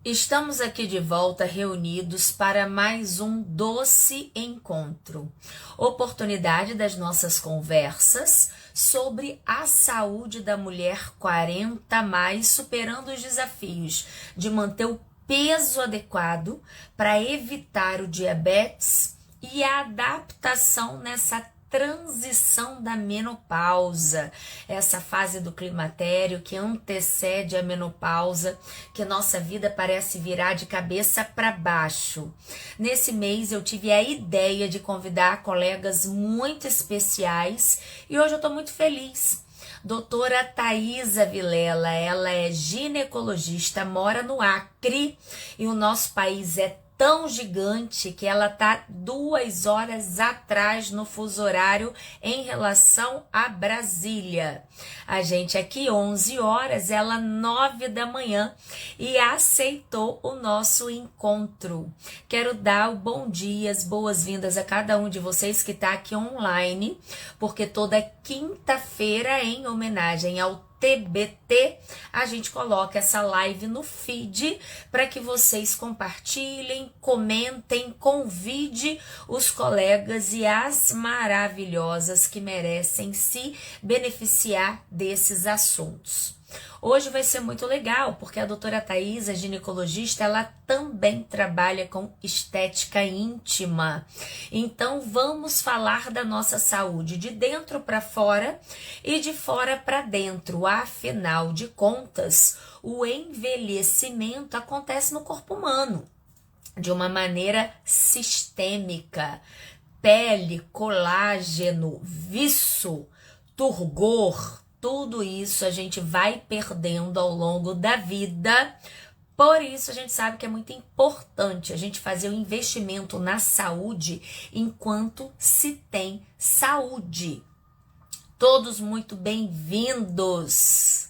Estamos aqui de volta reunidos para mais um doce encontro. Oportunidade das nossas conversas sobre a saúde da mulher 40 mais, superando os desafios de manter o peso adequado para evitar o diabetes e a adaptação nessa transição da menopausa, essa fase do climatério que antecede a menopausa, que nossa vida parece virar de cabeça para baixo. Nesse mês eu tive a ideia de convidar colegas muito especiais e hoje eu estou muito feliz. Doutora Thaisa Vilela, ela é ginecologista, mora no Acre e o nosso país é tão gigante que ela tá 2 horas atrás no fuso horário em relação a Brasília. A gente aqui 11 horas, ela 9 da manhã e aceitou o nosso encontro. Quero dar o bom dia, as boas-vindas a cada um de vocês que está aqui online, porque toda quinta-feira, em homenagem ao TBT, a gente coloca essa live no feed para que vocês compartilhem, comentem, convide os colegas e as maravilhosas que merecem se beneficiar desses assuntos. Hoje vai ser muito legal, porque a doutora Thaisa, ginecologista, ela também trabalha com estética íntima. Então, vamos falar da nossa saúde de dentro para fora e de fora para dentro. Afinal de contas, o envelhecimento acontece no corpo humano de uma maneira sistêmica. Pele, colágeno, viço, turgor, tudo isso a gente vai perdendo ao longo da vida. Por isso, a gente sabe que é muito importante a gente fazer o investimento na saúde enquanto se tem saúde. Todos muito bem-vindos!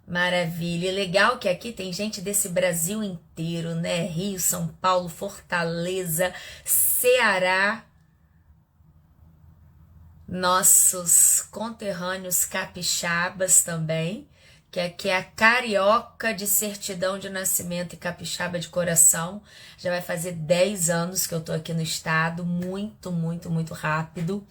Maravilha, e legal que aqui tem gente desse Brasil inteiro, né? Rio, São Paulo, Fortaleza, Ceará, nossos conterrâneos capixabas também, que aqui é a carioca de certidão de nascimento e capixaba de coração. Já vai fazer 10 anos que eu tô aqui no estado, muito, muito, muito rápido.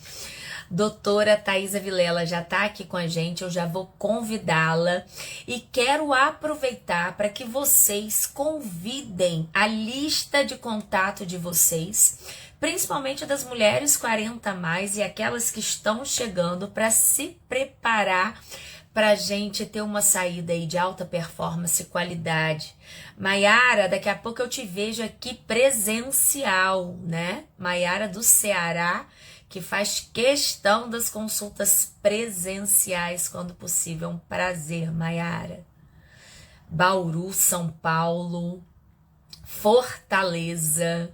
Doutora Thaisa Vilela já está aqui com a gente, eu já vou convidá-la e quero aproveitar para que vocês convidem a lista de contato de vocês, principalmente das mulheres 40 a mais e aquelas que estão chegando para se preparar para a gente ter uma saída aí de alta performance e qualidade. Maiara, daqui a pouco eu te vejo aqui presencial, né? Maiara do Ceará, que faz questão das consultas presenciais quando possível. É um prazer, Maiara. Bauru, São Paulo, Fortaleza.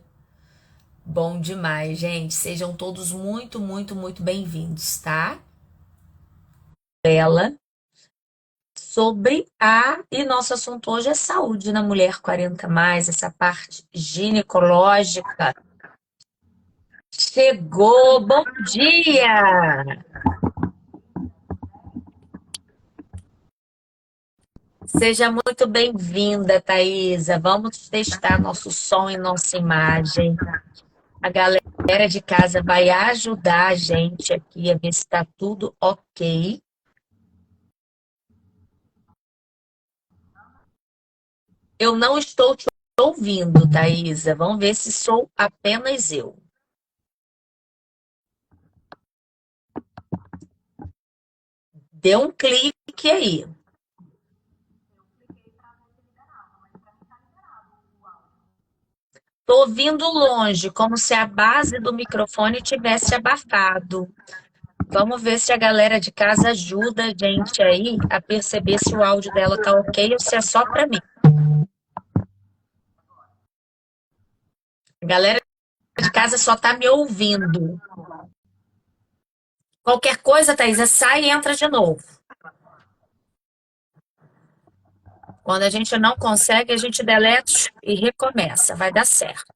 Bom demais, gente. Sejam todos muito, muito, muito bem-vindos, tá? Ela sobre e nosso assunto hoje é saúde na mulher 40 mais, essa parte ginecológica. Chegou, bom dia! Seja muito bem-vinda, Thaisa. Vamos testar nosso som e nossa imagem. A galera de casa vai ajudar a gente aqui a ver se está tudo ok. Eu não estou te ouvindo, Thaisa. Vamos ver se sou apenas eu. Dê um clique aí. Estou ouvindo longe, como se a base do microfone tivesse abafado. Vamos ver se a galera de casa ajuda a gente aí a perceber se o áudio dela tá ok ou se é só para mim. A galera de casa só tá me ouvindo. Qualquer coisa, Thaisa, sai e entra de novo. Quando a gente não consegue, a gente deleta e recomeça. Vai dar certo.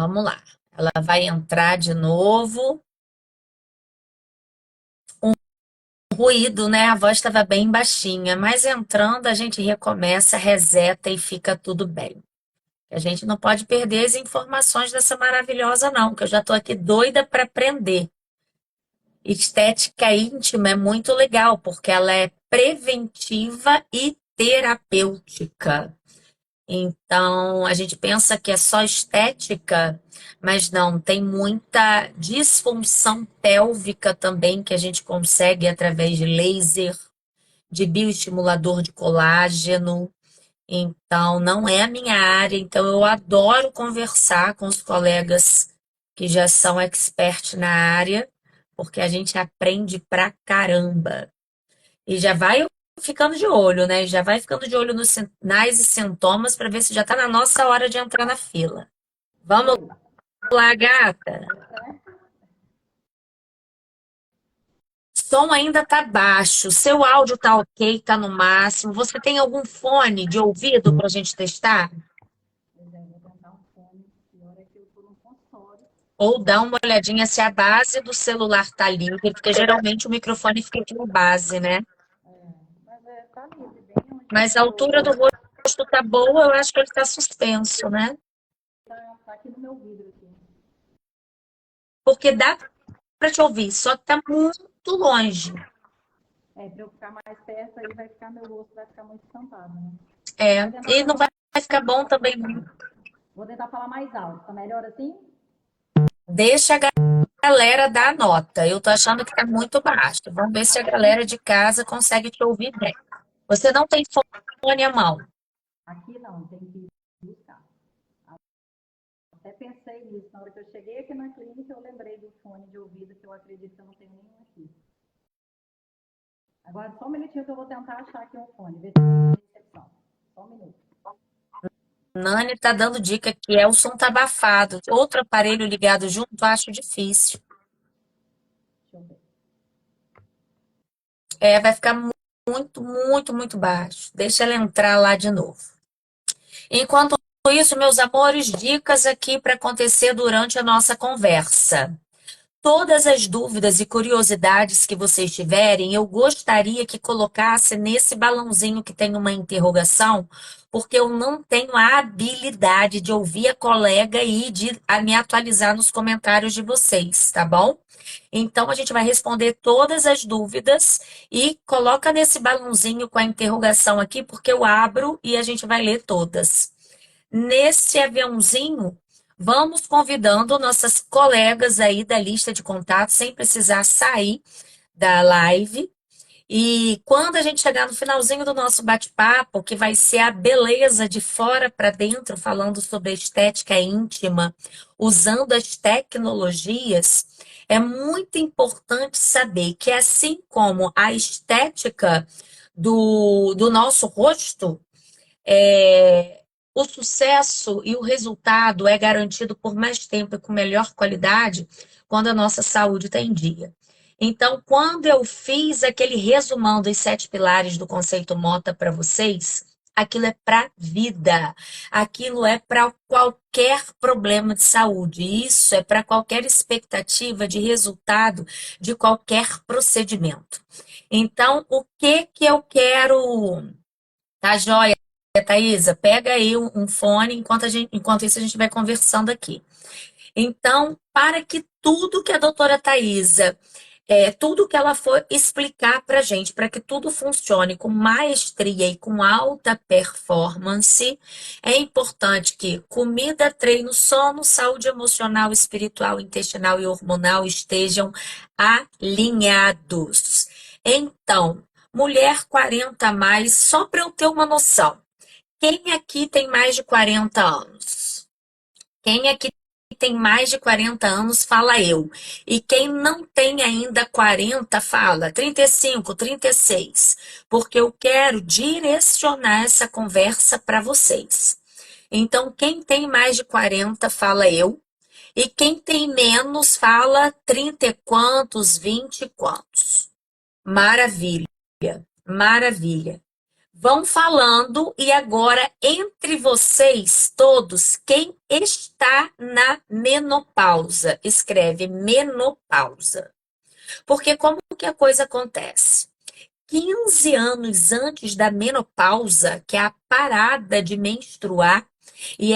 Vamos lá. Ela vai entrar de novo. Ruído, né? A voz estava bem baixinha, mas entrando a gente recomeça, reseta e fica tudo bem. A gente não pode perder as informações dessa maravilhosa, não, que eu já estou aqui doida para aprender. Estética íntima é muito legal, porque ela é preventiva e terapêutica. Então, a gente pensa que é só estética, mas não, tem muita disfunção pélvica também que a gente consegue através de laser, de bioestimulador de colágeno. Então, não é a minha área, então eu adoro conversar com os colegas que já são expert na área, porque a gente aprende pra caramba. E já vai ficando de olho, né? Já vai ficando de olho nos sinais e sintomas para ver se já tá na nossa hora de entrar na fila. Vamos lá, gata. Som ainda tá baixo, seu áudio tá ok, tá no máximo. Você tem algum fone de ouvido pra gente testar? Pois é, vou tentar um fone. Pior é que eu tô no consultório. Ou dá uma olhadinha se a base do celular tá livre, porque geralmente o microfone fica aqui no base, né? Mas tá livre, bem onde Mas a altura do rosto tá boa, eu acho que ele tá suspenso, né? tá aqui no meu vidro aqui. Porque dá pra te ouvir, só que tá muito longe. Pra eu ficar mais perto aí vai ficar meu rosto, vai ficar muito estampado, né? É, Vou tentar e não vai falar, ficar bom também, não. vou tentar falar mais alto. Tá melhor assim? Deixa a galera dar a nota. Eu tô achando que tá muito baixo. Vamos ver se a galera de casa consegue te ouvir bem. Você não tem fone à mão. Aqui não, tem que buscar. Até pensei nisso. Na hora que eu cheguei aqui na clínica, eu lembrei do fone de ouvido, que eu acredito que eu não tenho nenhum aqui. Agora, só um minutinho que eu vou tentar achar aqui um fone, ver se tem recepção. Só um minuto. Nani tá dando dica que o som tá abafado. Outro aparelho ligado junto, acho difícil. Deixa eu ver. Vai ficar muito, muito, muito baixo. Deixa ela entrar lá de novo. Enquanto isso, meus amores, dicas aqui para acontecer durante a nossa conversa. Todas as dúvidas e curiosidades que vocês tiverem, eu gostaria que colocasse nesse balãozinho que tem uma interrogação, porque eu não tenho a habilidade de ouvir a colega e de me atualizar nos comentários de vocês, tá bom? Então a gente vai responder todas as dúvidas e coloca nesse balãozinho com a interrogação aqui, porque eu abro e a gente vai ler todas. Nesse aviãozinho, vamos convidando nossas colegas aí da lista de contatos, sem precisar sair da live. E quando a gente chegar no finalzinho do nosso bate-papo, que vai ser a beleza de fora para dentro, falando sobre a estética íntima, usando as tecnologias, é muito importante saber que, assim como a estética do nosso rosto, é, o sucesso e o resultado é garantido por mais tempo e com melhor qualidade quando a nossa saúde está em dia. Então, quando eu fiz aquele resumão dos 7 pilares do conceito Mota para vocês, aquilo é para vida, aquilo é para qualquer problema de saúde, isso é para qualquer expectativa de resultado de qualquer procedimento. Então, o que que eu quero, tá joia? Thaisa, pega aí um fone enquanto isso a gente vai conversando aqui. Então, para que tudo que a doutora Thaisa, tudo que ela for explicar para a gente, para que tudo funcione com maestria e com alta performance, é importante que comida, treino, sono, saúde emocional, espiritual, intestinal e hormonal estejam alinhados. Então, mulher 40 a mais, só para eu ter uma noção. Quem aqui tem mais de 40 anos? Quem aqui tem mais de 40 anos, fala eu. E quem não tem ainda 40, fala 35, 36. Porque eu quero direcionar essa conversa para vocês. Então, quem tem mais de 40, fala eu. E quem tem menos, fala 30 e quantos, 20 e quantos. Maravilha, maravilha. Vão falando e agora entre vocês todos, quem está na menopausa? Escreve menopausa. Porque como que a coisa acontece? 15 anos antes da menopausa, que é a parada de menstruar, e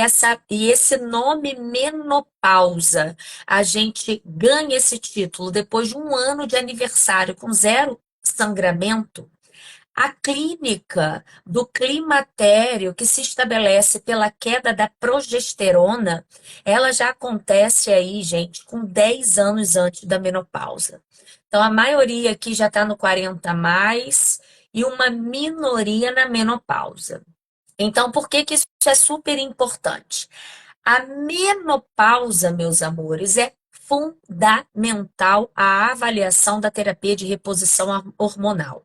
esse nome menopausa, a gente ganha esse título depois de um ano de aniversário com zero sangramento. A clínica do climatério que se estabelece pela queda da progesterona, ela já acontece aí, gente, com 10 anos antes da menopausa. Então, a maioria aqui já está no 40 a mais e uma minoria na menopausa. Então, por que que isso é super importante? A menopausa, meus amores, é fundamental à avaliação da terapia de reposição hormonal,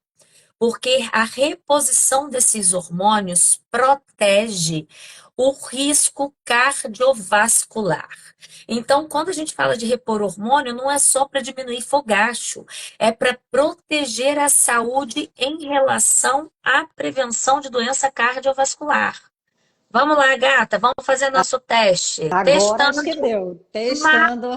porque a reposição desses hormônios protege o risco cardiovascular. Então, quando a gente fala de repor hormônio, não é só para diminuir fogacho, é para proteger a saúde em relação à prevenção de doença cardiovascular. Vamos lá, gata, vamos fazer nosso teste. Agora Testando acho que de deu. uma Testando.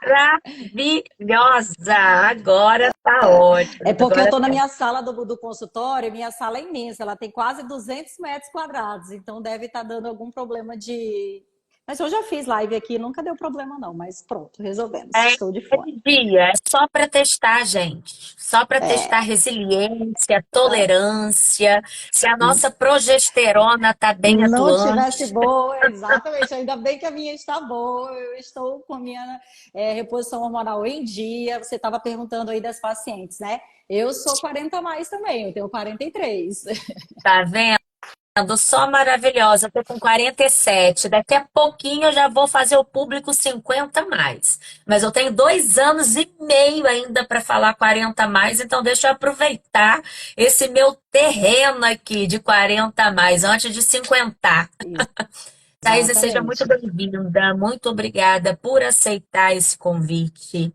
maravilhosa. Agora tá ótimo. É porque eu Agora estou na tá. minha sala do consultório, minha sala é imensa, ela tem quase 200 metros quadrados, então deve estar dando algum problema de. Mas eu já fiz live aqui, nunca deu problema não, mas pronto, resolvemos. É Estou de fone. dia, é só para testar, gente. Só para testar É, resiliência, tolerância, se a nossa progesterona está bem não tivesse atuante. boa, exatamente. Ainda bem que a minha está boa, eu estou com a minha reposição hormonal em dia. Você estava perguntando aí das pacientes, né? Eu sou 40 a mais também, eu tenho 43. Tá vendo? Só maravilhosa. Eu tô com 47. Daqui a pouquinho eu já vou fazer o público 50 mais. Mas eu tenho 2 anos e meio ainda para falar 40 mais, então deixa eu aproveitar esse meu terreno aqui de 40 mais, antes de 50. Thaisa, seja muito Exatamente. bem-vinda. Muito obrigada por aceitar esse convite.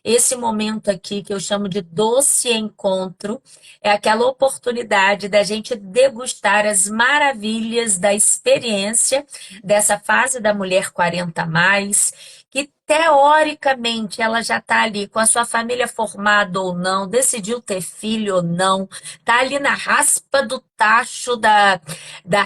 Esse momento aqui que eu chamo de doce encontro é aquela oportunidade da gente degustar as maravilhas da experiência dessa fase da mulher 40 a mais, que teoricamente ela já está ali com a sua família formada ou não, decidiu ter filho ou não, está ali na raspa do tacho da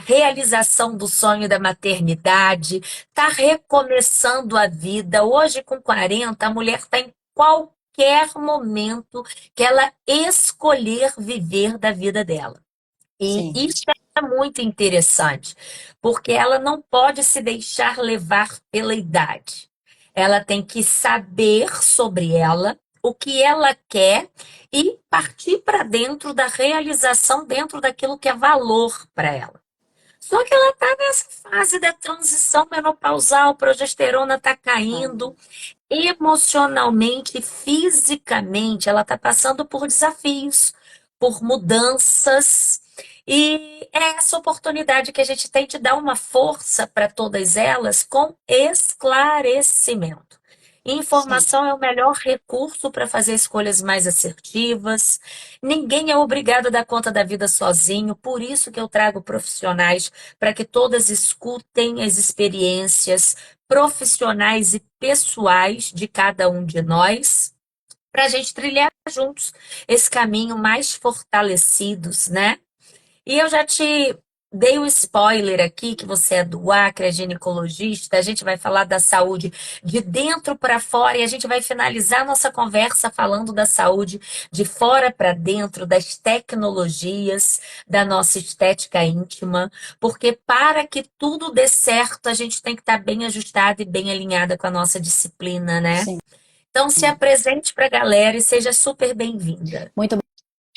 realização do sonho da maternidade, está recomeçando a vida. Hoje, com 40, a mulher está em qualquer momento que ela escolher viver da vida dela. E Sim, isso é muito interessante, porque ela não pode se deixar levar pela idade. Ela tem que saber sobre ela, o que ela quer e partir para dentro da realização, dentro daquilo que é valor para ela. Só que ela está nessa fase da transição menopausal, a progesterona está tá. caindo, emocionalmente, fisicamente, ela está passando por desafios, por mudanças. E é essa oportunidade que a gente tem de dar uma força para todas elas com esclarecimento. Sim. Informação é o melhor recurso para fazer escolhas mais assertivas. Ninguém é obrigado a dar conta da vida sozinho, por isso que eu trago profissionais para que todas escutem as experiências profissionais e pessoais de cada um de nós, para a gente trilhar juntos esse caminho mais fortalecidos, né? E eu já te dei um spoiler aqui, que você é do Acre, é ginecologista. A gente vai falar da saúde de dentro para fora e a gente vai finalizar nossa conversa falando da saúde de fora para dentro, das tecnologias, da nossa estética íntima, porque para que tudo dê certo, a gente tem que estar bem ajustada e bem alinhada com a nossa disciplina, né? Sim. Então, se apresente para a galera e seja super bem-vinda. Muito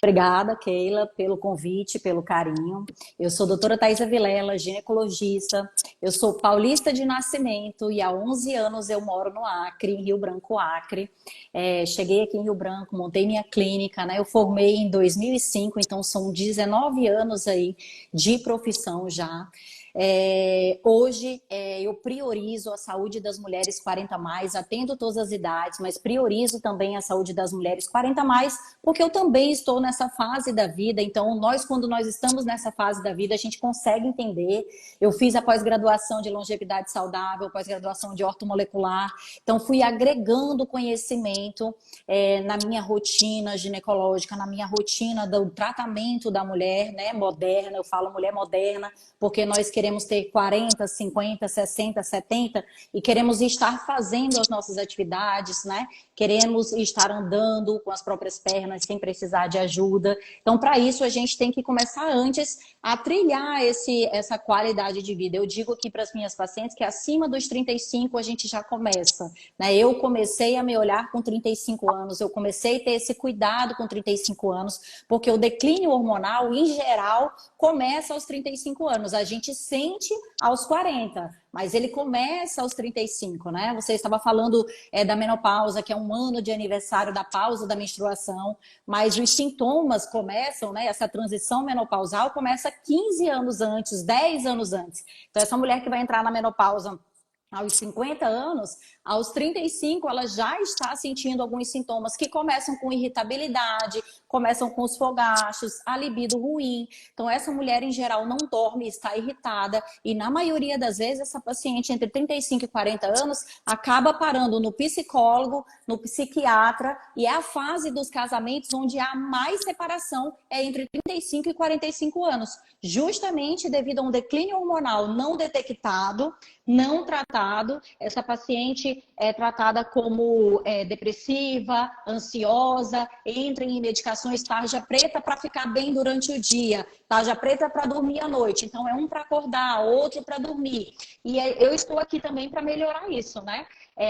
obrigada, Keila, pelo convite, pelo carinho. Eu sou a doutora Thaisa Vilela, ginecologista. Eu sou paulista de nascimento e há 11 anos eu moro no Acre, em Rio Branco, Acre. Cheguei aqui em Rio Branco, montei minha clínica, né? Eu formei em 2005, então são 19 anos aí de profissão já. Hoje eu priorizo a saúde das mulheres 40 mais, atendo todas as idades, mas priorizo também a saúde das mulheres 40 mais, porque eu também estou nessa fase da vida. Então, quando nós estamos nessa fase da vida, a gente consegue entender. Eu fiz a pós-graduação de longevidade saudável, pós-graduação de ortomolecular, então fui agregando conhecimento na minha rotina ginecológica, na minha rotina do tratamento da mulher, né, moderna. Eu falo mulher moderna, porque nós queremos ter 40, 50, 60, 70 e queremos estar fazendo as nossas atividades, né? Queremos estar andando com as próprias pernas sem precisar de ajuda. Então, para isso, a gente tem que começar antes a trilhar essa qualidade de vida. Eu digo aqui para as minhas pacientes que acima dos 35 a gente já começa, né? Eu comecei a me olhar com 35 anos, eu comecei a ter esse cuidado com 35 anos, porque o declínio hormonal, em geral, começa aos 35 anos. A gente sente aos 40, mas ele começa aos 35, né? Você estava falando da menopausa, que é um ano de aniversário da pausa da menstruação, mas os sintomas começam, né? Essa transição menopausal começa 15 anos antes, 10 anos antes. Então, essa mulher que vai entrar na menopausa aos 50 anos, aos 35, ela já está sentindo alguns sintomas que começam com irritabilidade, começam com os fogachos, a libido ruim. Então, essa mulher, em geral, não dorme, está irritada. E, na maioria das vezes, essa paciente entre 35 e 40 anos acaba parando no psicólogo, no psiquiatra. E é a fase dos casamentos onde há mais separação, é entre 35 e 45 anos. Justamente devido a um declínio hormonal não detectado, não tratado, essa paciente é tratada como depressiva, ansiosa, entra em medicações tarja preta para ficar bem durante o dia, tarja preta para dormir à noite. Então, é um para acordar, outro para dormir. E eu estou aqui também para melhorar isso, né?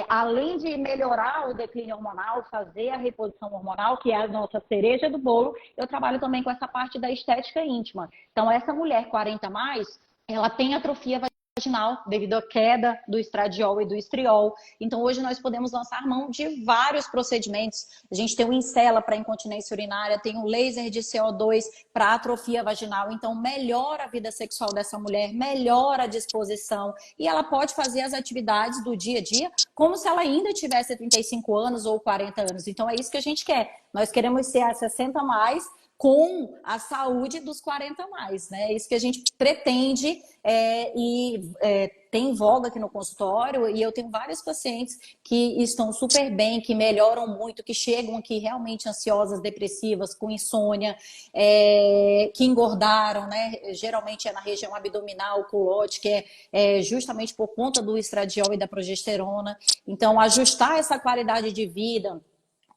Além de melhorar o declínio hormonal, fazer a reposição hormonal, que é a nossa cereja do bolo, eu trabalho também com essa parte da estética íntima. Então, essa mulher 40 mais, ela tem atrofia vaginal devido à queda do estradiol e do estriol. Então, hoje nós podemos lançar mão de vários procedimentos. A gente tem o Incela para incontinência urinária, tem o laser de CO2 para atrofia vaginal. Então, melhora a vida sexual dessa mulher, melhora a disposição e ela pode fazer as atividades do dia a dia como se ela ainda tivesse 35 anos ou 40 anos. Então, é isso que a gente quer. Nós queremos ser a 60 mais com a saúde dos 40 mais, né? É isso que a gente pretende tem voga aqui no consultório e eu tenho vários pacientes que estão super bem, que melhoram muito, que chegam aqui realmente ansiosas, depressivas, com insônia, que engordaram, né? Geralmente é na região abdominal, culote, que é justamente por conta do estradiol e da progesterona. Então, ajustar essa qualidade de vida,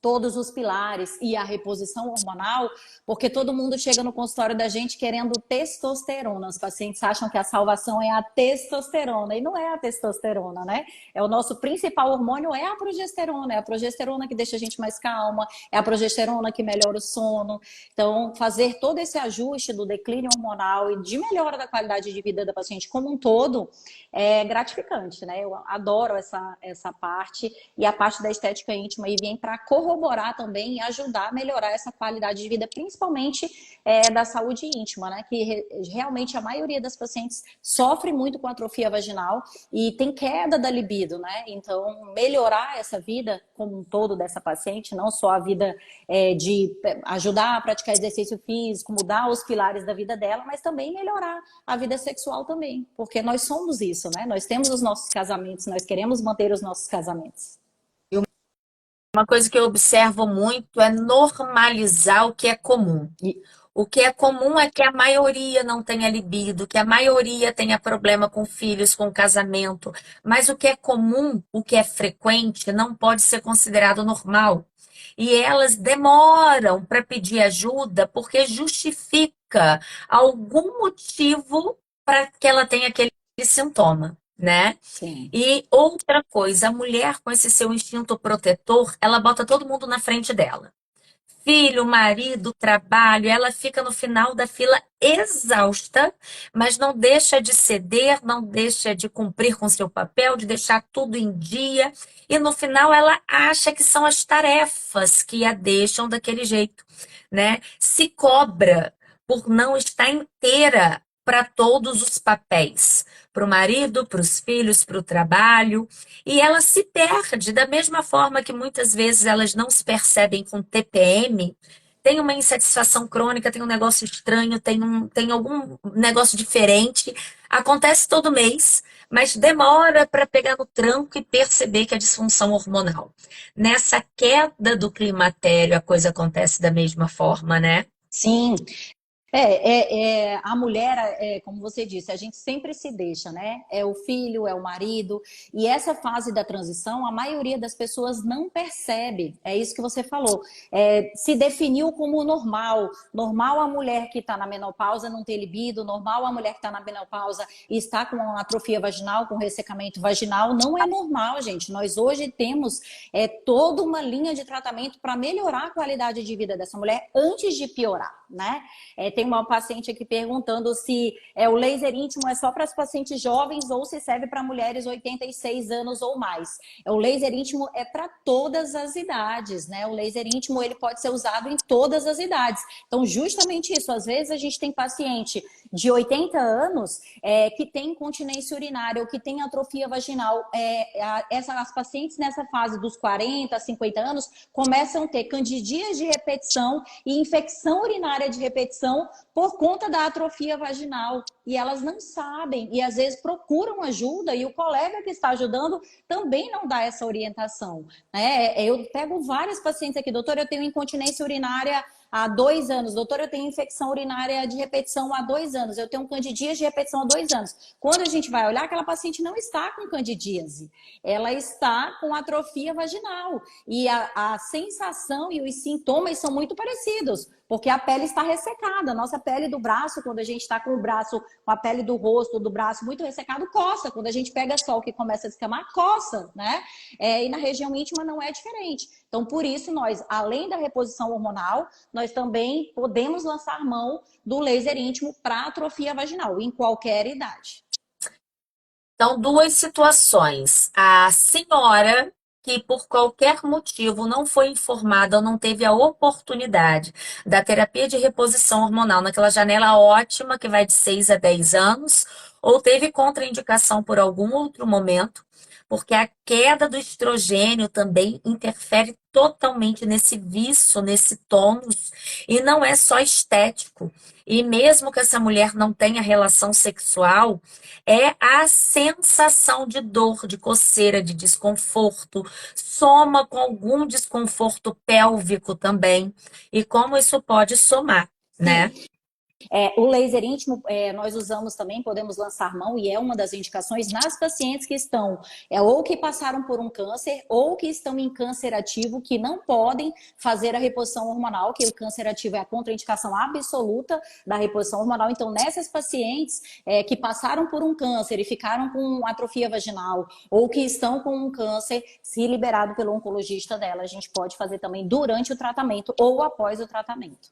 todos os pilares e a reposição hormonal, porque todo mundo chega no consultório da gente querendo testosterona. Os pacientes acham que a salvação é a testosterona, e não é a testosterona, né? É o nosso principal hormônio, é a progesterona que deixa a gente mais calma, é a progesterona que melhora o sono. Então, fazer todo esse ajuste do declínio hormonal e de melhora da qualidade de vida da paciente como um todo é gratificante, né? Eu adoro essa parte, e a parte da estética íntima aí vem para corroborar também e ajudar a melhorar essa qualidade de vida, principalmente da saúde íntima, né? Que realmente a maioria das pacientes sofre muito com atrofia vaginal e tem queda da libido, né? Então, melhorar essa vida como um todo dessa paciente, não só a vida de ajudar a praticar exercício físico, mudar os pilares da vida dela, mas também melhorar a vida sexual também, porque nós somos isso, né? Nós temos os nossos casamentos, nós queremos manter os nossos casamentos. Uma coisa que eu observo muito é normalizar o que é comum. E o que é comum é que a maioria não tenha libido, que a maioria tenha problema com filhos, com casamento. Mas o que é comum, o que é frequente, não pode ser considerado normal. E elas demoram para pedir ajuda porque justifica algum motivo para que ela tenha aquele sintoma, né? Sim. E outra coisa, a mulher com esse seu instinto protetor, ela bota todo mundo na frente dela. Filho, marido, trabalho, ela fica no final da fila exausta, mas não deixa de ceder, não deixa de cumprir com seu papel, de deixar tudo em dia. E no final ela acha que são as tarefas que a deixam daquele jeito, né? Se cobra por não estar inteira para todos os papéis, para o marido, para os filhos, para o trabalho, e ela se perde da mesma forma que muitas vezes elas não se percebem com TPM. Tem uma insatisfação crônica, tem um negócio estranho, tem algum negócio diferente. Acontece todo mês, mas demora para pegar no tranco e perceber que é disfunção hormonal. Nessa queda do climatério, a coisa acontece da mesma forma, né? Sim, a mulher, como você disse, a gente sempre se deixa, né? É o filho, é o marido, e essa fase da transição, a maioria das pessoas não percebe. É isso que você falou. Se definiu como normal. Normal a mulher que está na menopausa não ter libido, normal a mulher que está na menopausa e está com atrofia vaginal, com ressecamento vaginal. Não é normal, gente. Nós hoje temos toda uma linha de tratamento para melhorar a qualidade de vida dessa mulher antes de piorar, né? Tem uma paciente aqui perguntando se o laser íntimo é só para as pacientes jovens ou se serve para mulheres 86 anos ou mais. O laser íntimo é para todas as idades, né? O laser íntimo ele pode ser usado em todas as idades. Então, justamente isso. Às vezes a gente tem paciente de 80 anos que tem incontinência urinária ou que tem atrofia vaginal. As pacientes nessa fase dos 40 a 50 anos começam a ter candidias de repetição e infecção urinária de repetição por conta da atrofia vaginal. E elas não sabem e às vezes procuram ajuda e o colega que está ajudando também não dá essa orientação, né? Eu pego várias pacientes aqui, doutora, eu tenho incontinência urinária há 2 anos, doutora, eu tenho infecção urinária de repetição há 2 anos, eu tenho candidíase de repetição há 2 anos. Quando a gente vai olhar, aquela paciente não está com candidíase, ela está com atrofia vaginal. E a sensação e os sintomas são muito parecidos, porque a pele está ressecada. A nossa pele do braço, quando a gente está com o braço, com a pele do rosto, do braço muito ressecado, coça. Quando a gente pega sol que começa a descamar, coça, né? E na região íntima não é diferente. Então, por isso, nós, além da reposição hormonal, nós também podemos lançar mão do laser íntimo para atrofia vaginal, em qualquer idade. Então, duas situações. A senhora que por qualquer motivo não foi informada ou não teve a oportunidade da terapia de reposição hormonal naquela janela ótima que vai de 6 a 10 anos, ou teve contraindicação por algum outro momento, porque a queda do estrogênio também interfere totalmente nesse vício, nesse tônus, e não é só estético. E mesmo que essa mulher não tenha relação sexual, é a sensação de dor, de coceira, de desconforto, soma com algum desconforto pélvico também, e como isso pode somar, né? Sim. O laser íntimo, nós usamos também, podemos lançar mão, e é uma das indicações nas pacientes que estão, ou que passaram por um câncer, ou que estão em câncer ativo, que não podem fazer a reposição hormonal, que o câncer ativo é a contraindicação absoluta da reposição hormonal. Então, nessas pacientes que passaram por um câncer e ficaram com atrofia vaginal, ou que estão com um câncer, se liberado pelo oncologista dela, a gente pode fazer também durante o tratamento ou após o tratamento.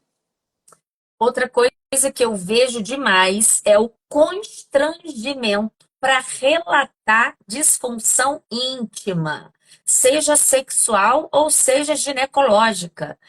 Outra coisa que eu vejo demais é o constrangimento para relatar disfunção íntima, seja sexual ou seja ginecológica.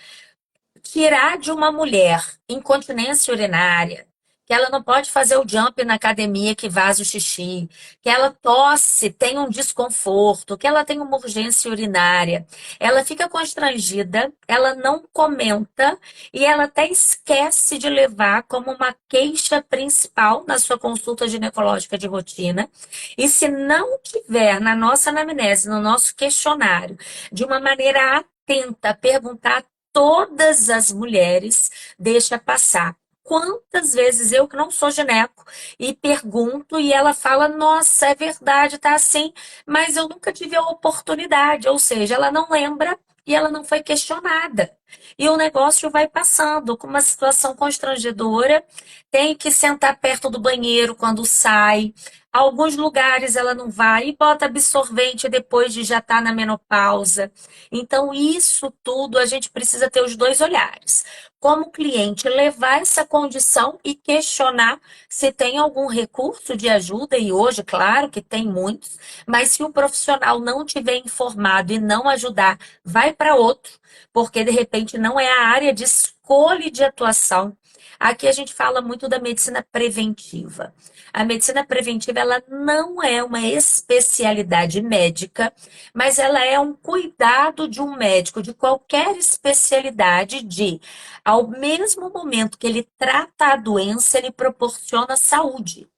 Tirar de uma mulher incontinência urinária, que ela não pode fazer o jump na academia que vaza o xixi, que ela tosse, tem um desconforto, que ela tem uma urgência urinária. Ela fica constrangida, ela não comenta e ela até esquece de levar como uma queixa principal na sua consulta ginecológica de rotina. E se não tiver na nossa anamnese, no nosso questionário, de uma maneira atenta, perguntar todas as mulheres, deixa passar. Quantas vezes eu que não sou gineco e pergunto e ela fala, nossa, é verdade, tá assim, mas eu nunca tive a oportunidade, ou seja, ela não lembra e ela não foi questionada. E o negócio vai passando com uma situação constrangedora, tem que sentar perto do banheiro quando sai. Alguns lugares ela não vai e bota absorvente depois de já estar na menopausa. Então, isso tudo a gente precisa ter os dois olhares. Como cliente, levar essa condição e questionar se tem algum recurso de ajuda, e hoje, claro que tem muitos, mas se o profissional não tiver informado e não ajudar, vai para outro, porque de repente não é a área de escolha e de atuação. Aqui a gente fala muito da medicina preventiva. A medicina preventiva, ela não é uma especialidade médica, mas ela é um cuidado de um médico de qualquer especialidade de, ao mesmo momento que ele trata a doença, ele proporciona saúde.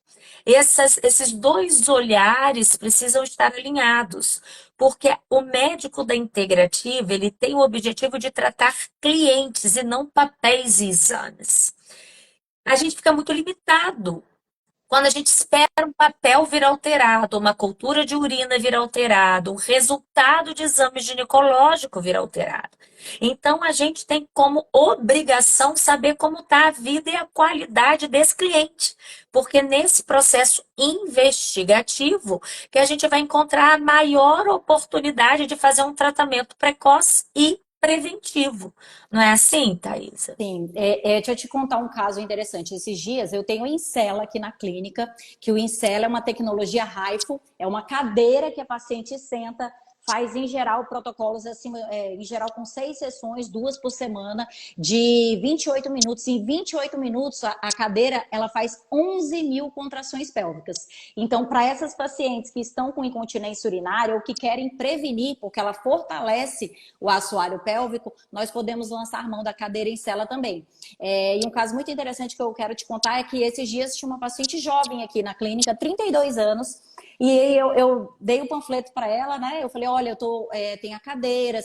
Esses dois olhares precisam estar alinhados, porque o médico da integrativa, ele tem o objetivo de tratar clientes e não papéis e exames. A gente fica muito limitado quando a gente espera um papel vir alterado, uma cultura de urina vir alterado, um resultado de exame ginecológico vir alterado. Então, a gente tem como obrigação saber como está a vida e a qualidade desse cliente, porque nesse processo investigativo que a gente vai encontrar a maior oportunidade de fazer um tratamento precoce e preventivo. Não é assim, Thaisa? Sim, deixa eu te contar um caso interessante. Esses dias eu tenho o Incela aqui na clínica, que o Incela é uma tecnologia HIFU, é uma cadeira que a paciente senta, faz em geral protocolos assim, em geral com 6 sessões, 2 por semana, de 28 minutos. Em 28 minutos, a cadeira ela faz 11 mil contrações pélvicas. Então, para essas pacientes que estão com incontinência urinária ou que querem prevenir, porque ela fortalece o assoalho pélvico, nós podemos lançar mão da cadeira Incela também. E um caso muito interessante que eu quero te contar é que esses dias tinha uma paciente jovem aqui na clínica, 32 anos, e eu dei o panfleto para ela, né? Eu falei, olha, tenho a cadeira,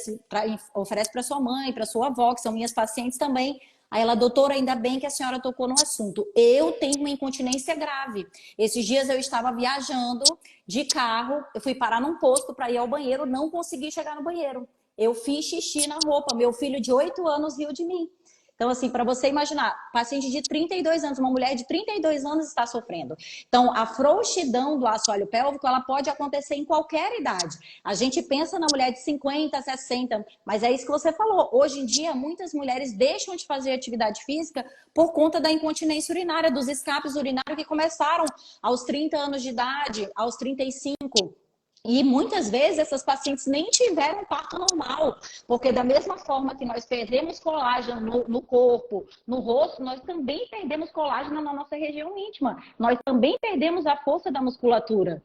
oferece para sua mãe, para sua avó, que são minhas pacientes também. Aí ela, doutora, ainda bem que a senhora tocou no assunto. Eu tenho uma incontinência grave. Esses dias eu estava viajando de carro, eu fui parar num posto para ir ao banheiro, não consegui chegar no banheiro. Eu fiz xixi na roupa, meu filho de 8 anos riu de mim. Então, assim, para você imaginar, paciente de 32 anos, uma mulher de 32 anos está sofrendo. Então, a frouxidão do assoalho pélvico, ela pode acontecer em qualquer idade. A gente pensa na mulher de 50, 60, mas é isso que você falou. Hoje em dia, muitas mulheres deixam de fazer atividade física por conta da incontinência urinária, dos escapes urinários que começaram aos 30 anos de idade, aos 35. E muitas vezes essas pacientes nem tiveram parto normal, porque da mesma forma que nós perdemos colágeno no corpo, no rosto, nós também perdemos colágeno na nossa região íntima. Nós também perdemos a força da musculatura.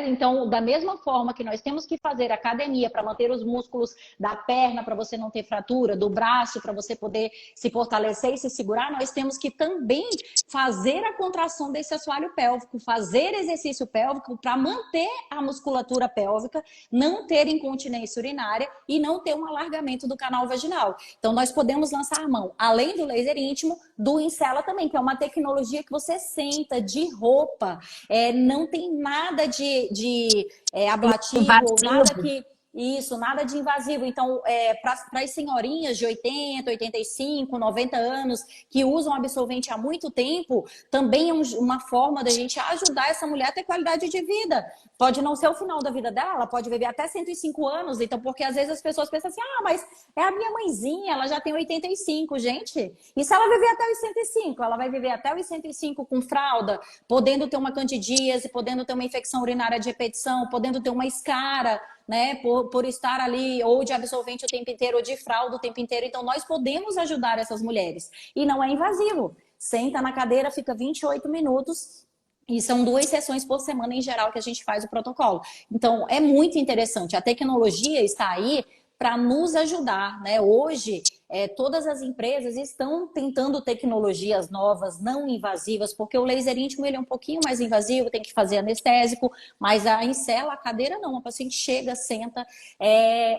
Então, da mesma forma que nós temos que fazer academia para manter os músculos da perna, para você não ter fratura, do braço, para você poder se fortalecer e se segurar, nós temos que também fazer a contração desse assoalho pélvico, fazer exercício pélvico para manter a musculatura pélvica, não ter incontinência urinária e não ter um alargamento do canal vaginal. Então, nós podemos lançar mão, além do laser íntimo, do Incela também, que é uma tecnologia que você senta de roupa, não tem nada de ablativo, nada Invasivo. que... Isso, nada de invasivo. Então, para as senhorinhas de 80, 85, 90 anos que usam absorvente há muito tempo, também é uma forma da gente ajudar essa mulher a ter qualidade de vida. Pode não ser o final da vida dela, ela pode viver até 105 anos. Então, porque às vezes as pessoas pensam assim, mas é a minha mãezinha, ela já tem 85, gente. E se ela viver até os 105? Ela vai viver até os 105 com fralda, podendo ter uma candidíase, podendo ter uma infecção urinária de repetição, podendo ter uma escara, né, por estar ali ou de absorvente o tempo inteiro ou de fralda o tempo inteiro. Então, nós podemos ajudar essas mulheres. E não é invasivo. Senta na cadeira, fica 28 minutos e são 2 sessões por semana em geral que a gente faz o protocolo. Então, é muito interessante. A tecnologia está aí para nos ajudar, né? Hoje, todas as empresas estão tentando tecnologias novas, não invasivas, porque o laser íntimo ele é um pouquinho mais invasivo, tem que fazer anestésico, mas a Incela, a cadeira não, a paciente chega, senta.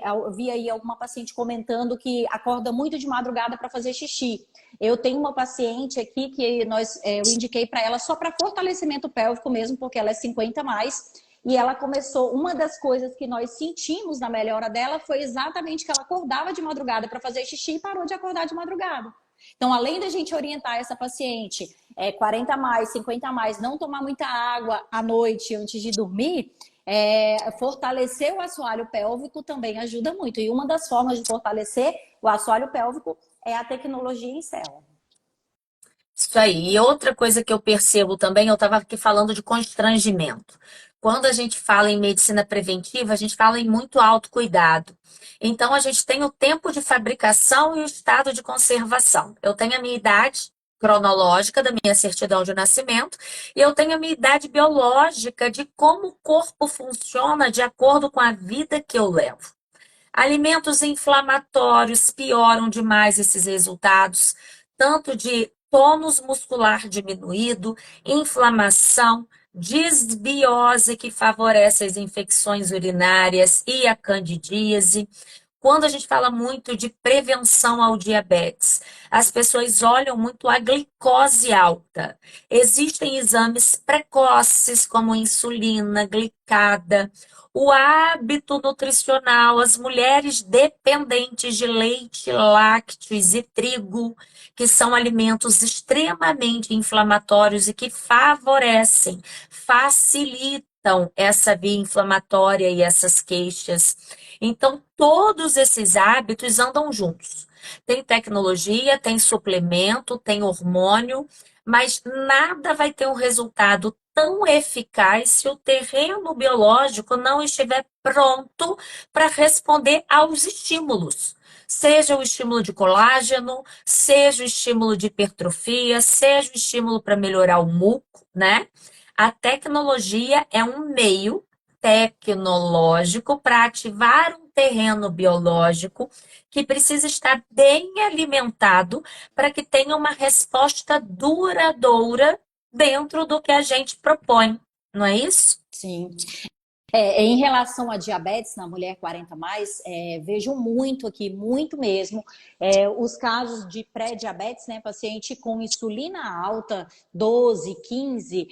Eu vi aí alguma paciente comentando que acorda muito de madrugada para fazer xixi. Eu tenho uma paciente aqui que eu indiquei para ela só para fortalecimento pélvico mesmo, porque ela é 50 mais. E ela começou, uma das coisas que nós sentimos na melhora dela foi exatamente que ela acordava de madrugada para fazer xixi e parou de acordar de madrugada. Então, além da gente orientar essa paciente 40 mais, 50 mais, não tomar muita água à noite antes de dormir, fortalecer o assoalho pélvico também ajuda muito. E uma das formas de fortalecer o assoalho pélvico é a tecnologia Incela. Isso aí. E outra coisa que eu percebo também, eu estava aqui falando de constrangimento. Quando a gente fala em medicina preventiva, a gente fala em muito autocuidado. Então, a gente tem o tempo de fabricação e o estado de conservação. Eu tenho a minha idade, cronológica da minha certidão de nascimento e eu tenho a minha idade biológica de como o corpo funciona de acordo com a vida que eu levo. Alimentos inflamatórios pioram demais esses resultados, tanto de tônus muscular diminuído, inflamação, disbiose que favorece as infecções urinárias e a candidíase. Quando a gente fala muito de prevenção ao diabetes, as pessoas olham muito a glicose alta. Existem exames precoces, como insulina, glicada, o hábito nutricional, as mulheres dependentes de leite, lácteos e trigo, que são alimentos extremamente inflamatórios e que favorecem, facilitam essa via inflamatória e essas queixas. Então, todos esses hábitos andam juntos. Tem tecnologia, tem suplemento, tem hormônio, mas nada vai ter um resultado tão eficaz se o terreno biológico não estiver pronto para responder aos estímulos. Seja o estímulo de colágeno, seja o estímulo de hipertrofia, seja o estímulo para melhorar o muco, né? A tecnologia é um meio tecnológico para ativar um terreno biológico que precisa estar bem alimentado para que tenha uma resposta duradoura dentro do que a gente propõe, não é isso? Sim. Em relação à diabetes na mulher 40 mais, vejo muito aqui, muito mesmo, os casos de pré-diabetes, né? Paciente com insulina alta, 12, 15.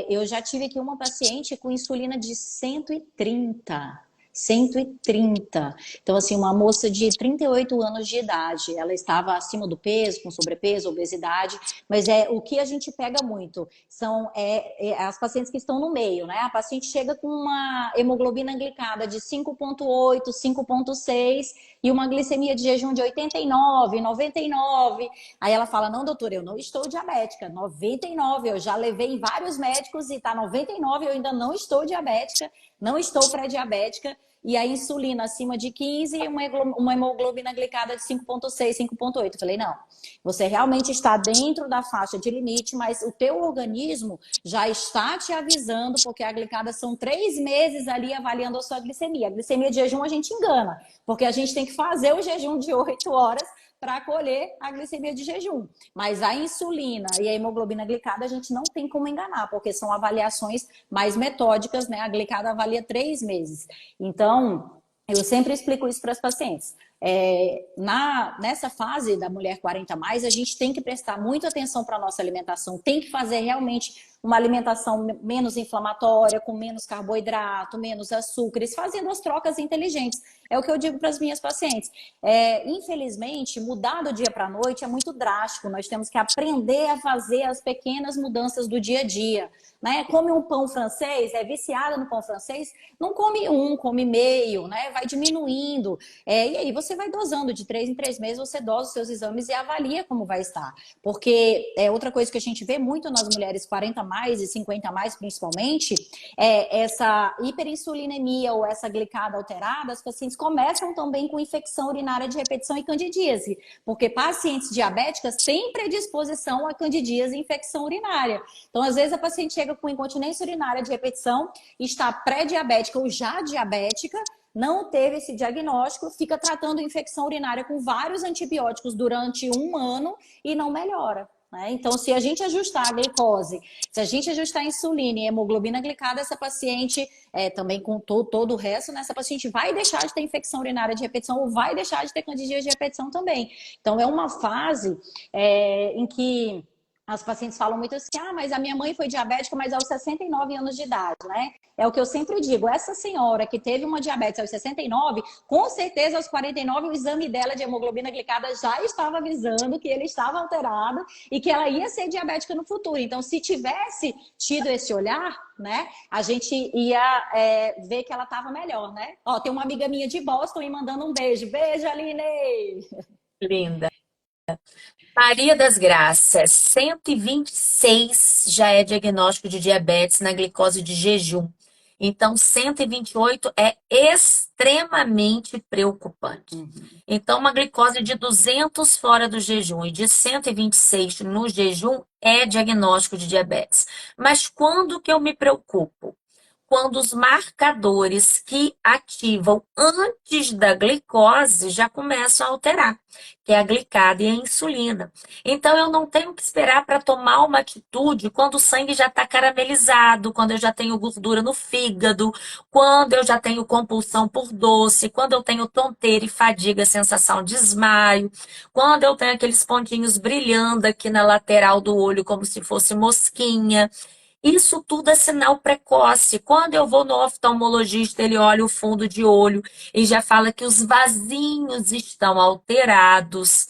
Eu já tive aqui uma paciente com insulina de 130. 130. Então, assim, uma moça de 38 anos de idade, ela estava acima do peso, com sobrepeso, obesidade, mas o que a gente pega muito são as pacientes que estão no meio, né? A paciente chega com uma hemoglobina glicada de 5,8, 5,6 e uma glicemia de jejum de 89, 99. Aí ela fala: não, doutora, eu não estou diabética, 99, eu já levei em vários médicos e tá 99, eu ainda não estou diabética, não estou pré-diabética. E a insulina acima de 15 e uma hemoglobina glicada de 5,6, 5,8. Eu falei: não, você realmente está dentro da faixa de limite, mas o teu organismo já está te avisando, porque a glicada são 3 meses ali avaliando a sua glicemia. A glicemia de jejum a gente engana, porque a gente tem que fazer o jejum de 8 horas para colher a glicemia de jejum. Mas a insulina e a hemoglobina glicada a gente não tem como enganar, porque são avaliações mais metódicas, né? A glicada avalia 3 meses. Então, eu sempre explico isso para as pacientes. Nessa fase da mulher 40 mais, a gente tem que prestar muita atenção para a nossa alimentação, tem que fazer realmente uma alimentação menos inflamatória, com menos carboidrato, menos açúcares, fazendo as trocas inteligentes. É o que eu digo para as minhas pacientes. Infelizmente, mudar do dia para a noite é muito drástico. Nós temos que aprender a fazer as pequenas mudanças do dia a dia. Né? Come um pão francês, é viciada no pão francês, não come um, come meio, né? Vai diminuindo. E aí você vai dosando, de 3 em 3 meses você dosa os seus exames e avalia como vai estar. Porque outra coisa que a gente vê muito nas mulheres 40 mais e 50 mais principalmente, essa hiperinsulinemia ou essa glicada alterada, as pacientes começam também com infecção urinária de repetição e candidíase, porque pacientes diabéticas têm predisposição a candidíase e infecção urinária. Então, às vezes a paciente chega com incontinência urinária de repetição, está pré-diabética ou já diabética, não teve esse diagnóstico, fica tratando infecção urinária com vários antibióticos durante 1 ano e não melhora. Né? Então, se a gente ajustar a glicose, se a gente ajustar a insulina e a hemoglobina glicada, essa paciente, também com todo o resto, né, essa paciente vai deixar de ter infecção urinária de repetição ou vai deixar de ter candidíase de repetição também. Então, é uma fase em que as pacientes falam muito assim: mas a minha mãe foi diabética, mas aos 69 anos de idade, né? É o que eu sempre digo, essa senhora que teve uma diabetes aos 69, com certeza aos 49 o exame dela de hemoglobina glicada já estava avisando que ele estava alterado e que ela ia ser diabética no futuro. Então, se tivesse tido esse olhar, né, a gente ia ver que ela estava melhor, né? Ó, tem uma amiga minha de Boston me mandando um beijo. Beijo, Aline! Linda. Maria das Graças, 126 já é diagnóstico de diabetes na glicose de jejum. Então, 128 é extremamente preocupante. Então, uma glicose de 200 fora do jejum e de 126 no jejum é diagnóstico de diabetes. Mas quando que eu me preocupo? Quando os marcadores que ativam antes da glicose já começam a alterar, que é a glicada e a insulina. Então, eu não tenho que esperar para tomar uma atitude quando o sangue já está caramelizado, quando eu já tenho gordura no fígado, quando eu já tenho compulsão por doce, quando eu tenho tonteira e fadiga, sensação de desmaio, quando eu tenho aqueles pontinhos brilhando aqui na lateral do olho como se fosse mosquinha. Isso tudo é sinal precoce. Quando eu vou no oftalmologista, ele olha o fundo de olho e já fala que os vasinhos estão alterados.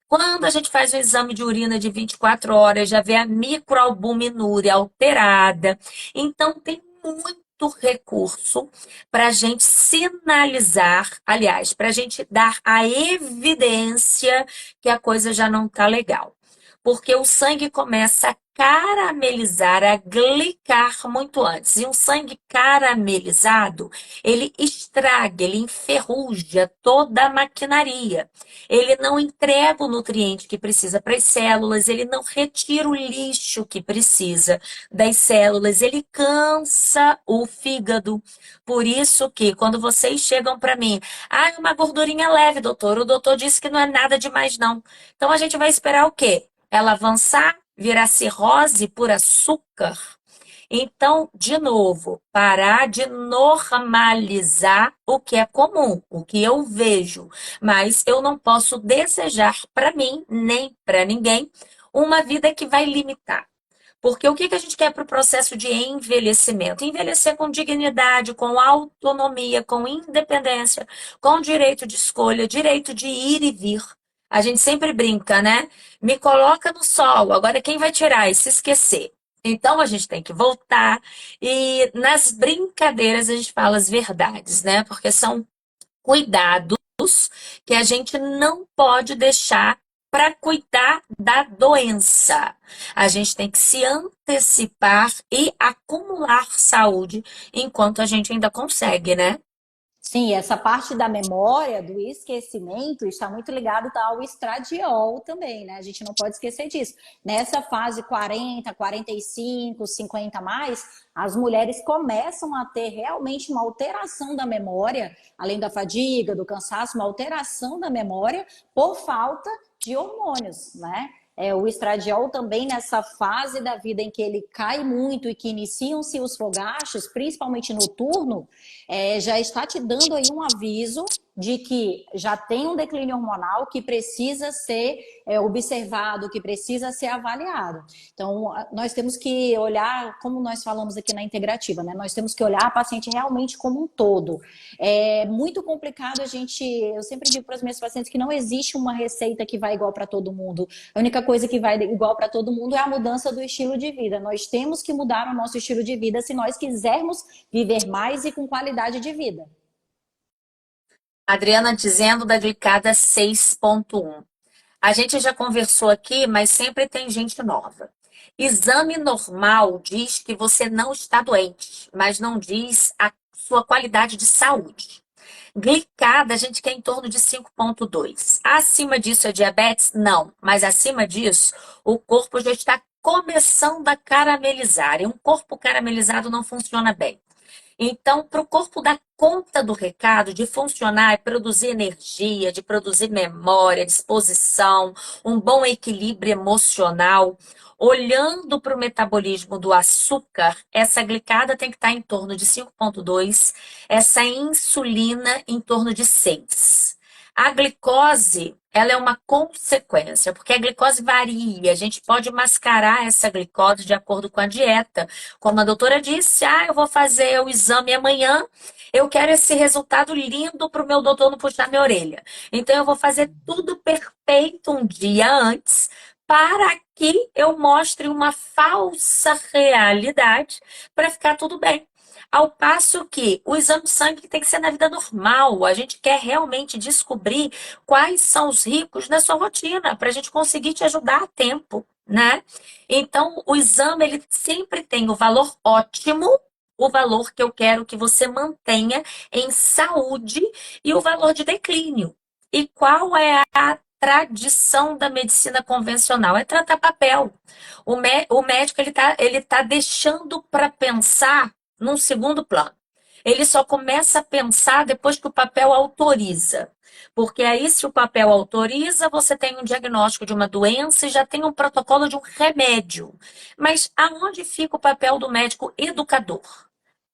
Quando a gente faz um exame de urina de 24 horas, já vê a microalbuminúria alterada. Então, tem muito recurso para a gente sinalizar, aliás, para a gente dar a evidência que a coisa já não está legal. Porque o sangue começa a caramelizar, a glicar muito antes. E um sangue caramelizado, ele estraga, ele enferruja toda a maquinaria. Ele não entrega o nutriente que precisa para as células, ele não retira o lixo que precisa das células, ele cansa o fígado. Por isso que quando vocês chegam para mim, uma gordurinha leve, doutor, o doutor disse que não é nada demais não. Então a gente vai esperar o quê? Ela avançar, virar cirrose por açúcar. Então, de novo, parar de normalizar o que é comum, o que eu vejo, mas eu não posso desejar para mim, nem para ninguém, uma vida que vai limitar. Porque o que a gente quer para o processo de envelhecimento? Envelhecer com dignidade, com autonomia, com independência, com direito de escolha, direito de ir e vir. A gente sempre brinca, né? Me coloca no sol, agora quem vai tirar e se esquecer? Então a gente tem que voltar e nas brincadeiras a gente fala as verdades, né? Porque são cuidados que a gente não pode deixar para cuidar da doença. A gente tem que se antecipar e acumular saúde enquanto a gente ainda consegue, né? Sim, essa parte da memória, do esquecimento, está muito ligado ao estradiol também, né? A gente não pode esquecer disso. Nessa fase 40, 45, 50 mais, as mulheres começam a ter realmente uma alteração da memória, além da fadiga, do cansaço, uma alteração da memória por falta de hormônios, né? O estradiol também nessa fase da vida em que ele cai muito e que iniciam-se os fogachos, principalmente noturno, já está te dando aí um aviso de que já tem um declínio hormonal que precisa ser observado, que precisa ser avaliado. Então, nós temos que olhar, como nós falamos aqui na integrativa, né? Nós temos que olhar a paciente realmente como um todo. É muito complicado eu sempre digo para as minhas pacientes que não existe uma receita que vai igual para todo mundo. A única coisa que vai igual para todo mundo é a mudança do estilo de vida. Nós temos que mudar o nosso estilo de vida se nós quisermos viver mais e com qualidade de vida. Adriana dizendo da glicada 6,1. A gente já conversou aqui, mas sempre tem gente nova. Exame normal diz que você não está doente, mas não diz a sua qualidade de saúde. Glicada, a gente quer em torno de 5,2. Acima disso é diabetes? Não. Mas acima disso, o corpo já está começando a caramelizar. E um corpo caramelizado não funciona bem. Então, para o corpo dar conta do recado, de funcionar, de produzir energia, de produzir memória, disposição, um bom equilíbrio emocional, olhando para o metabolismo do açúcar, essa glicada tem que estar em torno de 5,2, essa insulina em torno de 6. A glicose, ela é uma consequência, porque a glicose varia. A gente pode mascarar essa glicose de acordo com a dieta. Como a doutora disse, eu vou fazer o exame amanhã, eu quero esse resultado lindo para o meu doutor não puxar minha orelha. Então, eu vou fazer tudo perfeito um dia antes, para que eu mostre uma falsa realidade para ficar tudo bem. Ao passo que o exame de sangue tem que ser na vida normal. A gente quer realmente descobrir quais são os ricos na sua rotina, para a gente conseguir te ajudar a tempo, né? Então, o exame, ele sempre tem o valor ótimo, o valor que eu quero que você mantenha em saúde e o valor de declínio. E qual é a tradição da medicina convencional? É tratar papel. O médico ele tá deixando para pensar num segundo plano. Ele só começa a pensar depois que o papel autoriza. Porque aí, se o papel autoriza, você tem um diagnóstico de uma doença e já tem um protocolo de um remédio. Mas aonde fica o papel do médico educador?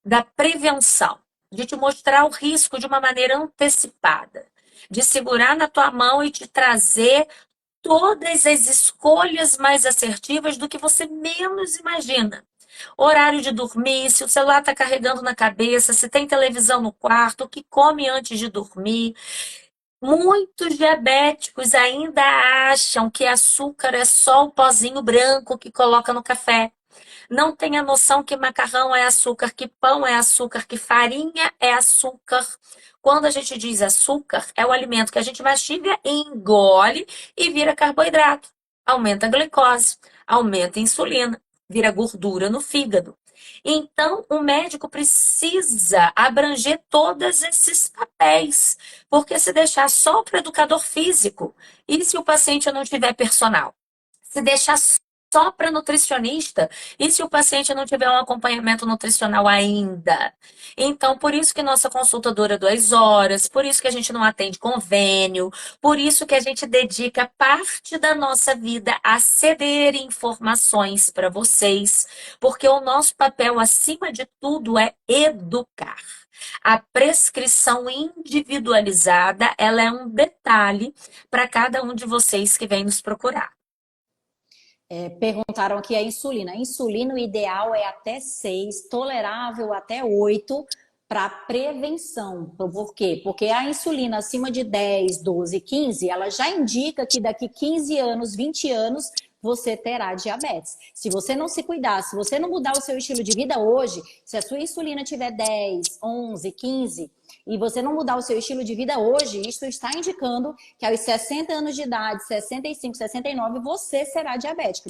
Da prevenção, de te mostrar o risco de uma maneira antecipada, de segurar na tua mão e te trazer todas as escolhas mais assertivas do que você menos imagina. Horário de dormir, se o celular está carregando na cabeça, se tem televisão no quarto, o que come antes de dormir. Muitos diabéticos ainda acham que açúcar é só o pozinho branco que coloca no café. Não tem a noção que macarrão é açúcar, que pão é açúcar, que farinha é açúcar. Quando a gente diz açúcar, é o alimento que a gente mastiga, engole e vira carboidrato. Aumenta a glicose, aumenta a insulina, vira gordura no fígado. Então, o médico precisa abranger todos esses papéis, porque se deixar só para o educador físico, e se o paciente não tiver personal? Se deixar só para nutricionista, e se o paciente não tiver um acompanhamento nutricional ainda? Então, por isso que nossa consulta dura 2 horas, por isso que a gente não atende convênio, por isso que a gente dedica parte da nossa vida a ceder informações para vocês, porque o nosso papel, acima de tudo, é educar. A prescrição individualizada, ela é um detalhe para cada um de vocês que vem nos procurar. Perguntaram aqui a insulina. A insulina, o ideal é até 6, tolerável até 8 para prevenção. Por quê? Porque a insulina acima de 10, 12, 15, ela já indica que daqui 15 anos, 20 anos, você terá diabetes. Se você não se cuidar, se você não mudar o seu estilo de vida hoje, se a sua insulina tiver 10, 11, 15 e você não mudar o seu estilo de vida hoje, isso está indicando que aos 60 anos de idade, 65, 69, você será diabético,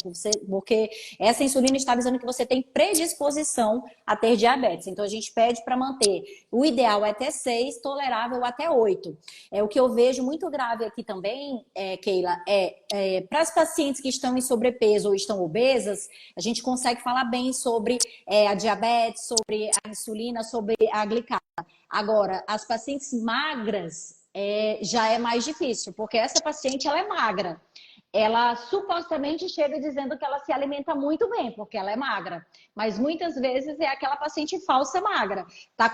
porque essa insulina está avisando que você tem predisposição a ter diabetes. Então a gente pede para manter. O ideal é até 6, tolerável até 8. O que eu vejo muito grave aqui também, Keila, para as pacientes que estão em sobrepeso ou estão obesas, a gente consegue falar bem sobre a diabetes, sobre a insulina, sobre a glicose. Agora, as pacientes magras já é mais difícil, porque essa paciente ela é magra. Ela supostamente chega dizendo que ela se alimenta muito bem, porque ela é magra. Mas muitas vezes é aquela paciente falsa magra. Está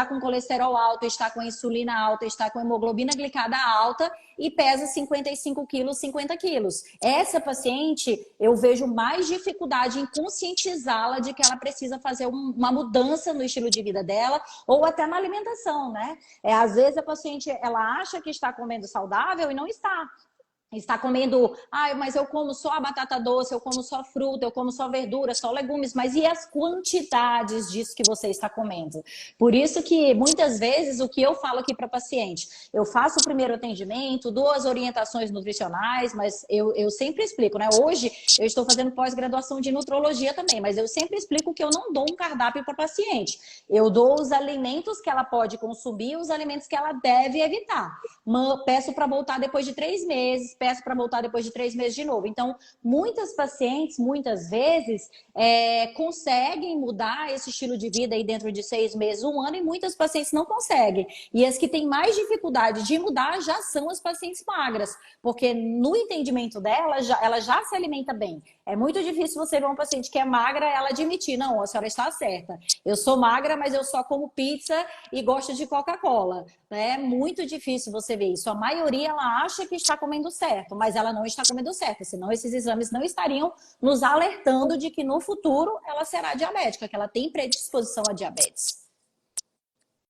com colesterol alto, está com insulina alta, está com hemoglobina glicada alta e pesa 55 quilos, 50 quilos. Essa paciente, eu vejo mais dificuldade em conscientizá-la de que ela precisa fazer uma mudança no estilo de vida dela ou até na alimentação, né? Às vezes a paciente, ela acha que está comendo saudável e não está. Está comendo, mas eu como só a batata doce, eu como só fruta, eu como só verdura, só legumes, mas e as quantidades disso que você está comendo? Por isso que muitas vezes o que eu falo aqui para paciente, eu faço o primeiro atendimento, dou as orientações nutricionais, mas eu sempre explico, né? Hoje eu estou fazendo pós-graduação de nutrologia também, mas eu sempre explico que eu não dou um cardápio para paciente. Eu dou os alimentos que ela pode consumir, os alimentos que ela deve evitar. Peço para voltar depois de 3 meses, peço para voltar depois de 3 meses de novo. Então, muitas pacientes, muitas vezes, conseguem mudar esse estilo de vida aí dentro de 6 meses, 1 ano, e muitas pacientes não conseguem. E as que têm mais dificuldade de mudar já são as pacientes magras, porque no entendimento dela, ela já se alimenta bem. É muito difícil você ver uma paciente que é magra, ela admitir, não, a senhora está certa. Eu sou magra, mas eu só como pizza e gosto de Coca-Cola. É muito difícil você ver isso. A maioria, ela acha que está comendo certo, mas ela não está comendo certo. Senão esses exames não estariam nos alertando de que no futuro ela será diabética, que ela tem predisposição a diabetes.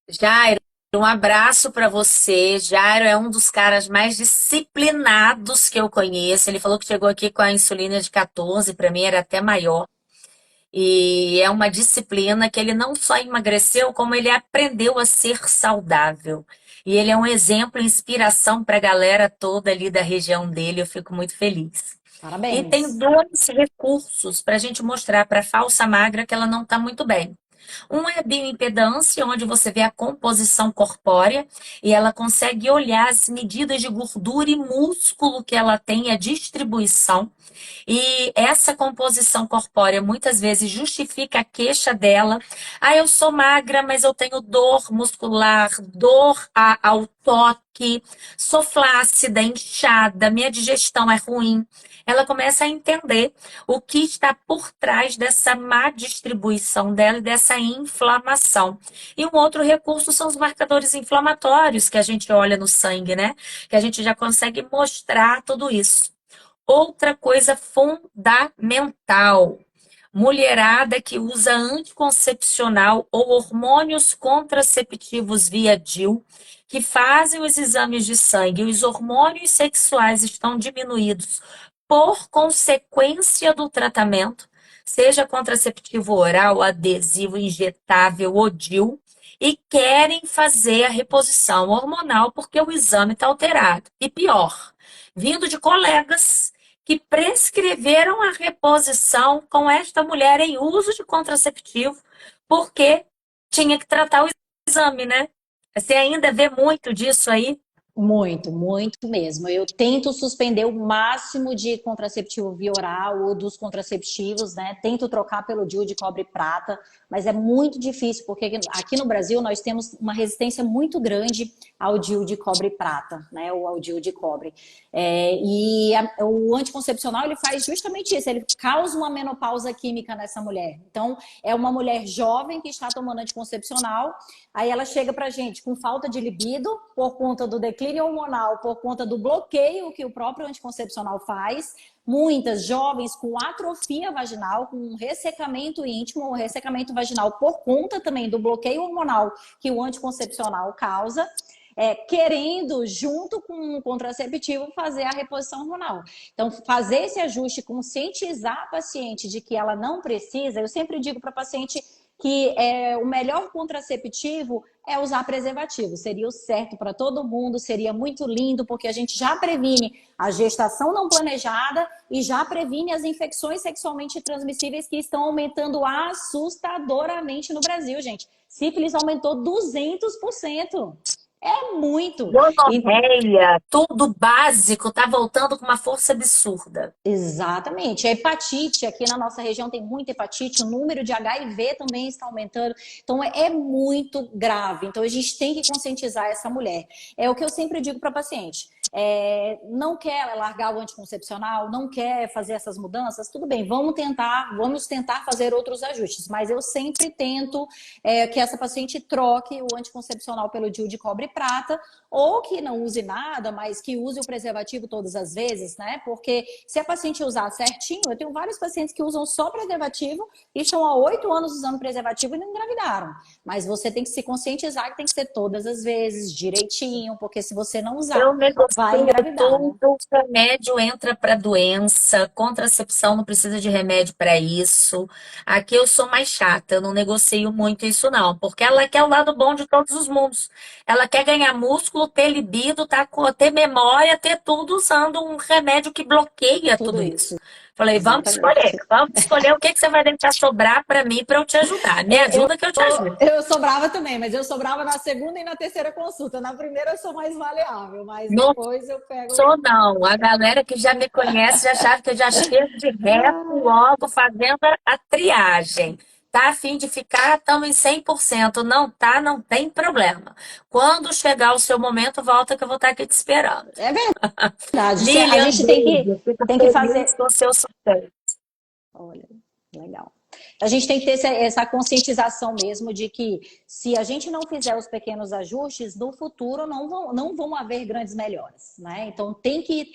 Jairo, um abraço para você. Jairo é um dos caras mais disciplinados que eu conheço. Ele falou que chegou aqui com a insulina de 14, para mim era até maior. E é uma disciplina que ele não só emagreceu, como ele aprendeu a ser saudável. E ele é um exemplo, inspiração para a galera toda ali da região dele. Eu fico muito feliz. E tem Parabéns. 2 recursos para a gente mostrar para a falsa magra que ela não está muito bem. Um é bioimpedância, onde você vê a composição corpórea e ela consegue olhar as medidas de gordura e músculo que ela tem, a distribuição. E essa composição corpórea muitas vezes justifica a queixa dela. Ah, eu sou magra, mas eu tenho dor muscular, ao toque, sou flácida, inchada, minha digestão é ruim. Ela começa a entender o que está por trás dessa má distribuição dela e dessa inflamação. E um outro recurso são os marcadores inflamatórios que a gente olha no sangue, né? Que a gente já consegue mostrar tudo isso. Outra coisa fundamental: mulherada que usa anticoncepcional ou hormônios contraceptivos via DIU, que fazem os exames de sangue e os hormônios sexuais estão diminuídos por consequência do tratamento, seja contraceptivo oral, adesivo, injetável ou DIU, e querem fazer a reposição hormonal porque o exame está alterado. E pior, vindo de colegas que prescreveram a reposição com esta mulher em uso de contraceptivo, porque tinha que tratar o exame, né? Você ainda vê muito disso aí? Muito, muito mesmo. Eu tento suspender o máximo de contraceptivo via oral ou dos contraceptivos, né? Tento trocar pelo DIU de cobre e prata, mas é muito difícil, porque aqui no Brasil nós temos uma resistência muito grande ao DIU de cobre e prata, né? Ou ao DIU de cobre. O anticoncepcional, ele faz justamente isso, ele causa uma menopausa química nessa mulher. Então, é uma mulher jovem que está tomando anticoncepcional, aí ela chega pra gente com falta de libido por conta do declínio hormonal, por conta do bloqueio que o próprio anticoncepcional faz. Muitas jovens com atrofia vaginal, com ressecamento íntimo ou ressecamento vaginal por conta também do bloqueio hormonal que o anticoncepcional causa. Querendo, junto com o contraceptivo, fazer a reposição hormonal. Então, fazer esse ajuste, conscientizar a paciente de que ela não precisa. Eu sempre digo para a paciente que o melhor contraceptivo é usar preservativo. Seria o certo para todo mundo, seria muito lindo, porque a gente já previne a gestação não planejada e já previne as infecções sexualmente transmissíveis que estão aumentando assustadoramente no Brasil, gente. Sífilis aumentou 200%. É muito. Gonorreia, tudo básico, tá voltando com uma força absurda. Exatamente. A hepatite, aqui na nossa região tem muita hepatite, o número de HIV também está aumentando. Então é muito grave. Então a gente tem que conscientizar essa mulher. É o que eu sempre digo para a paciente. Não quer largar o anticoncepcional, não quer fazer essas mudanças, tudo bem, vamos tentar fazer outros ajustes, mas eu sempre tento que essa paciente troque o anticoncepcional pelo DIU de cobre e prata, ou que não use nada, mas que use o preservativo todas as vezes, né? Porque se a paciente usar certinho, eu tenho vários pacientes que usam só preservativo e estão há 8 anos usando preservativo e não engravidaram. Mas você tem que se conscientizar que tem que ser todas as vezes, direitinho, porque se você não usar, Eu vai negocio engravidar, né? tudo, remédio entra para doença, contracepção não precisa de remédio para isso. Aqui eu sou mais chata, eu não negocio muito isso não, porque ela quer o lado bom de todos os mundos. Ela quer ganhar músculo, ter libido, ter memória, ter tudo usando um remédio que bloqueia Tudo tudo isso. isso. Falei, Exatamente. vamos escolher o que que você vai deixar sobrar para mim para eu te ajudar. Me Eu, ajuda que eu te ajudo. eu sobrava também, mas eu sobrava na segunda e na terceira consulta. Na primeira eu sou mais maleável, mas Não depois eu pego. sou, não. A galera que já me conhece já achava que eu já chego de reto logo fazendo a triagem. Tá a fim de ficar, estamos em 100%. Não tá, não tem problema. Quando chegar o seu momento, volta que eu vou estar aqui te esperando. É verdade. A Lilian, gente beijo. Fico tem que fazer. feliz com o seu sucesso. Olha, legal. A gente tem que ter essa conscientização mesmo de que se a gente não fizer os pequenos ajustes, no futuro não vão haver grandes melhoras, né? Então tem que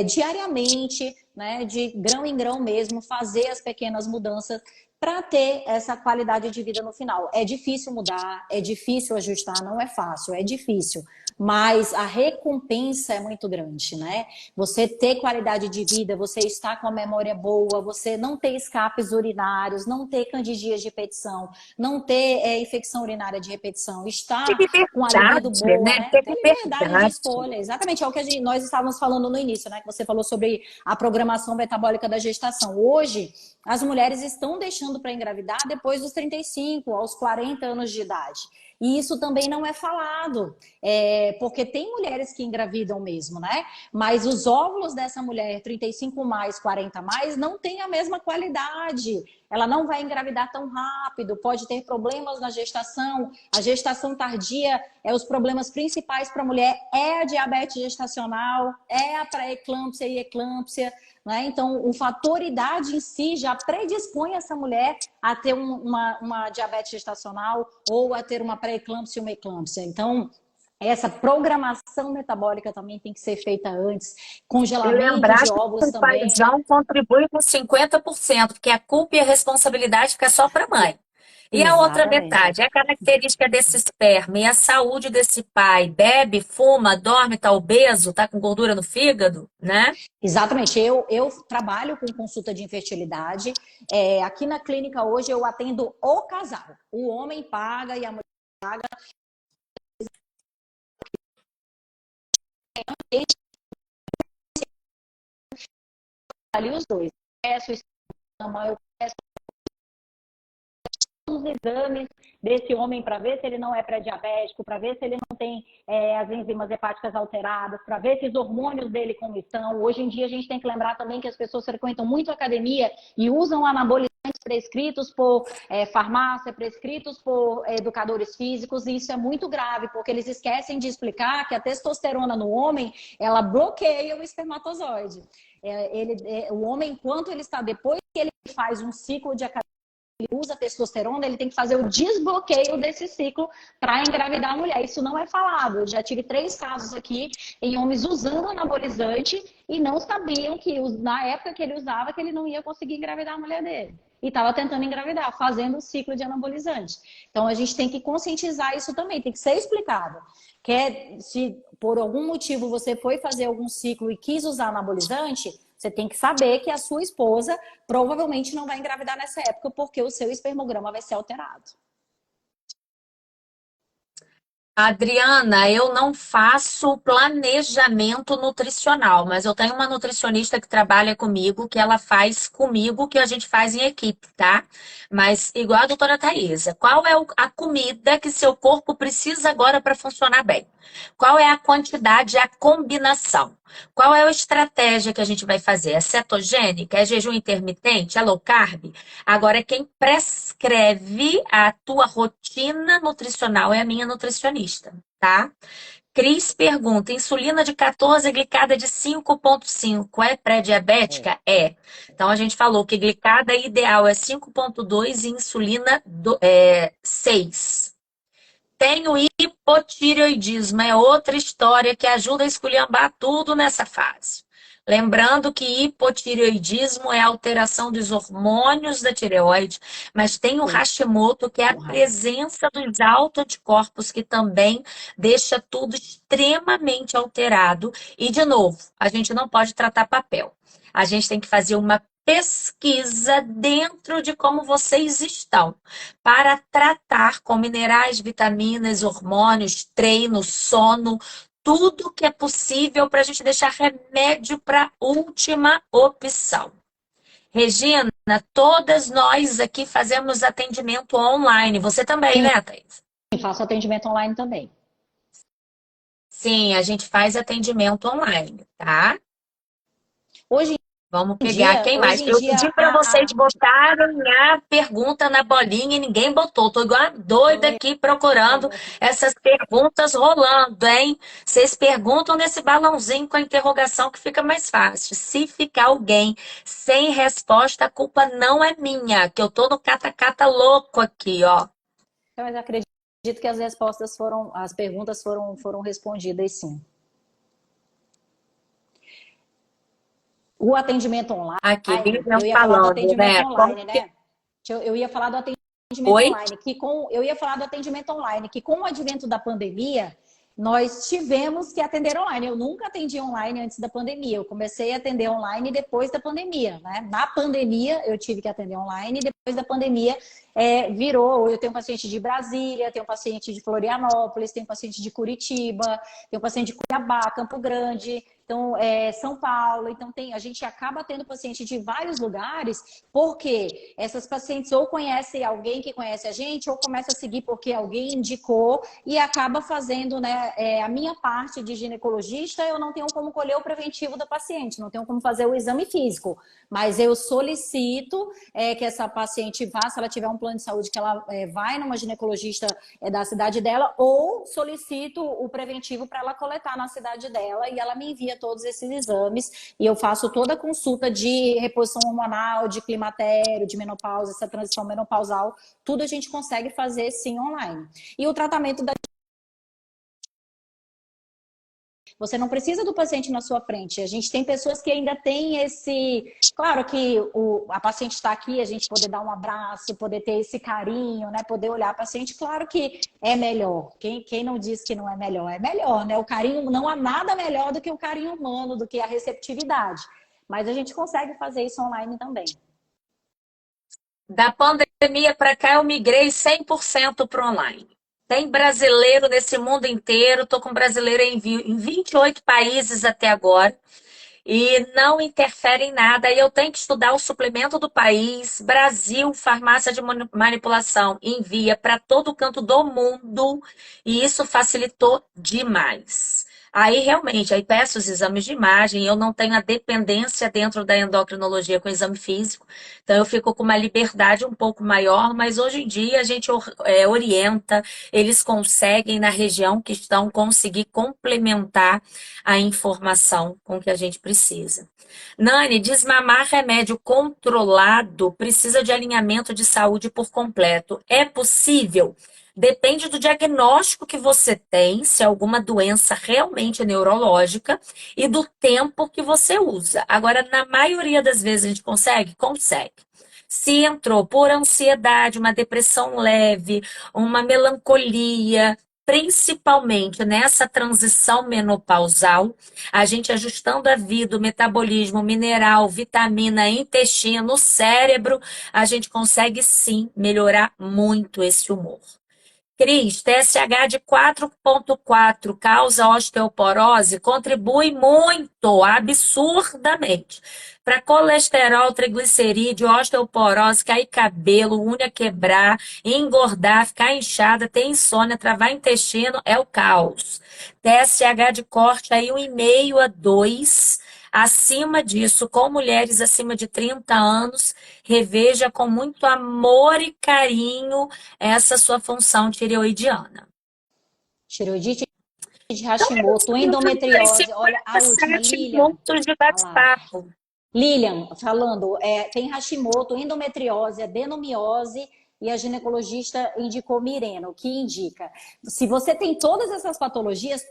diariamente, né, de grão em grão mesmo, fazer as pequenas mudanças para ter essa qualidade de vida no final. É difícil mudar, é difícil ajustar, não é fácil, é difícil. mas a recompensa é muito grande, né? Você ter qualidade de vida, você estar com a memória boa, você não ter escapes urinários, não ter candidias de repetição, não ter infecção urinária de repetição, Ter estar com a libido liberdade, boa, né? né? Ter Ter liberdade de liberdade. escolha, exatamente, é o que nós estávamos falando no início, né? Que você falou sobre a programação metabólica da gestação. Hoje, as mulheres estão deixando para engravidar depois dos 35, aos 40 anos de idade. E isso também não é falado, porque tem mulheres que engravidam mesmo, né? Mas os óvulos dessa mulher, 35 mais, 40 mais, não tem a mesma qualidade. Ela não vai engravidar tão rápido, pode ter problemas na gestação. A gestação tardia, os problemas principais para a mulher é a diabetes gestacional, é a pré-eclâmpsia e eclâmpsia. Né? Então, o fator idade em si já predispõe essa mulher a ter uma diabetes gestacional ou a ter uma pré-eclâmpsia e uma eclâmpsia. Então, essa programação metabólica também tem que ser feita antes. E Congelamento lembrar de que óvulos o também. paizão contribui com 50%, porque a culpa e a responsabilidade fica só para a mãe. E a outra Exatamente. metade, é a característica desse esperma e a saúde desse pai. Bebe, fuma, dorme, tá obeso, tá com gordura no fígado, né? Exatamente. Eu trabalho com consulta de infertilidade. Aqui na clínica hoje eu atendo o casal. O homem paga e a mulher paga. Ali os dois. Peço eu peço os exames desse homem para ver se ele não é pré-diabético, para ver se ele não tem as enzimas hepáticas alteradas, para ver se os hormônios dele como estão. Hoje em dia a gente tem que lembrar também que as pessoas frequentam muito a academia e usam anabolizantes prescritos por farmácia, prescritos por educadores físicos, e isso é muito grave, porque eles esquecem de explicar que a testosterona no homem, ela bloqueia o espermatozoide. O homem, enquanto ele está, depois que ele faz um ciclo de academia, ele usa testosterona, ele tem que fazer o desbloqueio desse ciclo para engravidar a mulher. Isso não é falado. Eu já tive 3 casos aqui em homens usando anabolizante e não sabiam que, na época que ele usava, que ele não ia conseguir engravidar a mulher dele. E estava tentando engravidar, fazendo o ciclo de anabolizante. Então, a gente tem que conscientizar isso também, tem que ser explicado. Se por algum motivo você foi fazer algum ciclo e quis usar anabolizante, você tem que saber que a sua esposa provavelmente não vai engravidar nessa época, porque o seu espermograma vai ser alterado. Adriana, eu não faço planejamento nutricional, mas eu tenho uma nutricionista que trabalha comigo, que ela faz comigo, que a gente faz em equipe, tá? Mas igual a doutora Thaisa, qual é a comida que seu corpo precisa agora para funcionar bem? Qual é a quantidade, a combinação? Qual é a estratégia que a gente vai fazer? É cetogênica? É jejum intermitente? É low carb? Agora, quem prescreve a tua rotina nutricional é a minha nutricionista, tá? Cris pergunta: insulina de 14, glicada de 5,5 é pré-diabética? É. Então a gente falou que glicada ideal é 5,2 e insulina 6. Tenho hipotireoidismo, é outra história que ajuda a esculhambar tudo nessa fase. Lembrando que hipotireoidismo é a alteração dos hormônios da tireoide, mas tem o Hashimoto, que é a presença dos autoanticorpos, que também deixa tudo extremamente alterado. E, de novo, a gente não pode tratar papel. A gente tem que fazer uma pesquisa dentro de como vocês estão, para tratar com minerais, vitaminas, hormônios, treino, sono, tudo que é possível para a gente deixar remédio para última opção. Regina, todas nós aqui fazemos atendimento online. Você também, né, Thaís? Sim, faço atendimento online também. Sim, a gente faz atendimento online, tá? Hoje Vamos em pegar dia, quem mais. hoje em Eu dia pedi para vocês botarem a pergunta na bolinha e ninguém botou. Tô igual a doida aqui procurando essas perguntas rolando, hein? Vocês perguntam nesse balãozinho com a interrogação que fica mais fácil. Se ficar alguém sem resposta, a culpa não é minha, que eu tô no cata-cata louco aqui, ó. Mas acredito que as perguntas foram respondidas, sim. O atendimento online, Aqui, Vivian eu ia falar do falando, atendimento né? online, né? Eu ia falar do atendimento Oi? online, eu ia falar do atendimento online, que com o advento da pandemia, nós tivemos que atender online. Eu nunca atendi online antes da pandemia. Eu comecei a atender online depois da pandemia, né? Na pandemia, eu tive que atender online e depois da pandemia virou. Eu tenho paciente de Brasília, tenho paciente de Florianópolis, tenho paciente de Curitiba, tenho paciente de Cuiabá, Campo Grande. Então, São Paulo, então a gente acaba tendo paciente de vários lugares, porque essas pacientes ou conhecem alguém que conhece a gente, ou começa a seguir porque alguém indicou e acaba fazendo, né, a minha parte de ginecologista, eu não tenho como colher o preventivo da paciente, não tenho como fazer o exame físico, mas eu solicito que essa paciente vá, se ela tiver um plano de saúde, que ela vai numa ginecologista da cidade dela, ou solicito o preventivo para ela coletar na cidade dela e ela me envia todos esses exames e eu faço toda a consulta de reposição hormonal, de climatério, de menopausa, essa transição menopausal, tudo a gente consegue fazer sim online. E o tratamento da Você não precisa do paciente na sua frente. A gente tem pessoas que ainda têm esse... Claro que a paciente está aqui, a gente poder dar um abraço, poder ter esse carinho, né? Poder olhar a paciente, claro que é melhor. Quem não diz que não é melhor, né? O carinho, não há nada melhor do que o carinho humano, do que a receptividade. Mas a gente consegue fazer isso online também. Da pandemia para cá, eu migrei 100% para online. Tem brasileiro nesse mundo inteiro, estou com brasileiro em 28 países até agora, e não interfere em nada. E eu tenho que estudar o suplemento do país. Brasil, farmácia de manipulação, envia para todo canto do mundo, e isso facilitou demais. Aí, realmente, aí peço os exames de imagem, eu não tenho a dependência dentro da endocrinologia com o exame físico, então eu fico com uma liberdade um pouco maior, mas hoje em dia a gente orienta, eles conseguem, na região que estão, conseguir complementar a informação com que a gente precisa. Nani, desmamar remédio controlado precisa de alinhamento de saúde por completo. É possível? Depende do diagnóstico que você tem, se é alguma doença realmente neurológica, e do tempo que você usa. Agora, na maioria das vezes a gente consegue? Consegue. Se entrou por ansiedade, uma depressão leve, uma melancolia, principalmente nessa transição menopausal, a gente ajustando a vida, o metabolismo, mineral, vitamina, intestino, cérebro, a gente consegue sim melhorar muito esse humor. Cris, TSH de 4,4 causa osteoporose, contribui muito, absurdamente. Para colesterol, triglicerídeo, osteoporose, cair cabelo, unha quebrar, engordar, ficar inchada, ter insônia, travar intestino, é o caos. TSH de corte aí 1,5 a 2. Acima disso, com mulheres acima de 30 anos, reveja com muito amor e carinho essa sua função tireoidiana. Tireoidite de Então, Hashimoto, esse endometriose. Olha, a última, 57 Lilian. minutos de Olha lá. bate-papo. Lilian, falando, tem Hashimoto, endometriose, adenomiose e a ginecologista indicou Mirena, o que indica. Se você tem todas essas patologias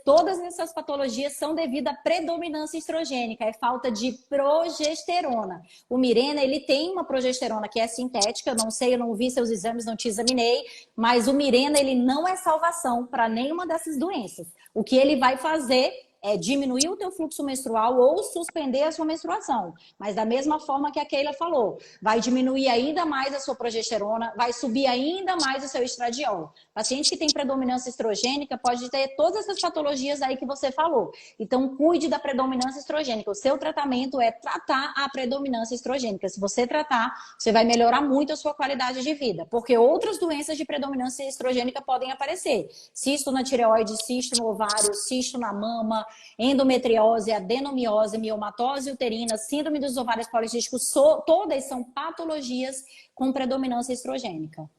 são devido à predominância estrogênica, é falta de progesterona. O Mirena, ele tem uma progesterona que é sintética, eu não sei, eu não vi seus exames, não te examinei, mas o Mirena, ele não é salvação para nenhuma dessas doenças. O que ele vai fazer é diminuir o teu fluxo menstrual ou suspender a sua menstruação. Mas da mesma forma que a Keila falou, vai diminuir ainda mais a sua progesterona, vai subir ainda mais o seu estradiol. Paciente que tem predominância estrogênica pode ter todas essas patologias aí que você falou. Então, cuide da predominância estrogênica. O seu tratamento é tratar a predominância estrogênica. Se você tratar, você vai melhorar muito a sua qualidade de vida, porque outras doenças de predominância estrogênica podem aparecer. Cisto na tireoide, cisto no ovário, cisto na mama, endometriose, adenomiose, miomatose uterina, síndrome dos ovários policísticos, todas são patologias com predominância estrogênica.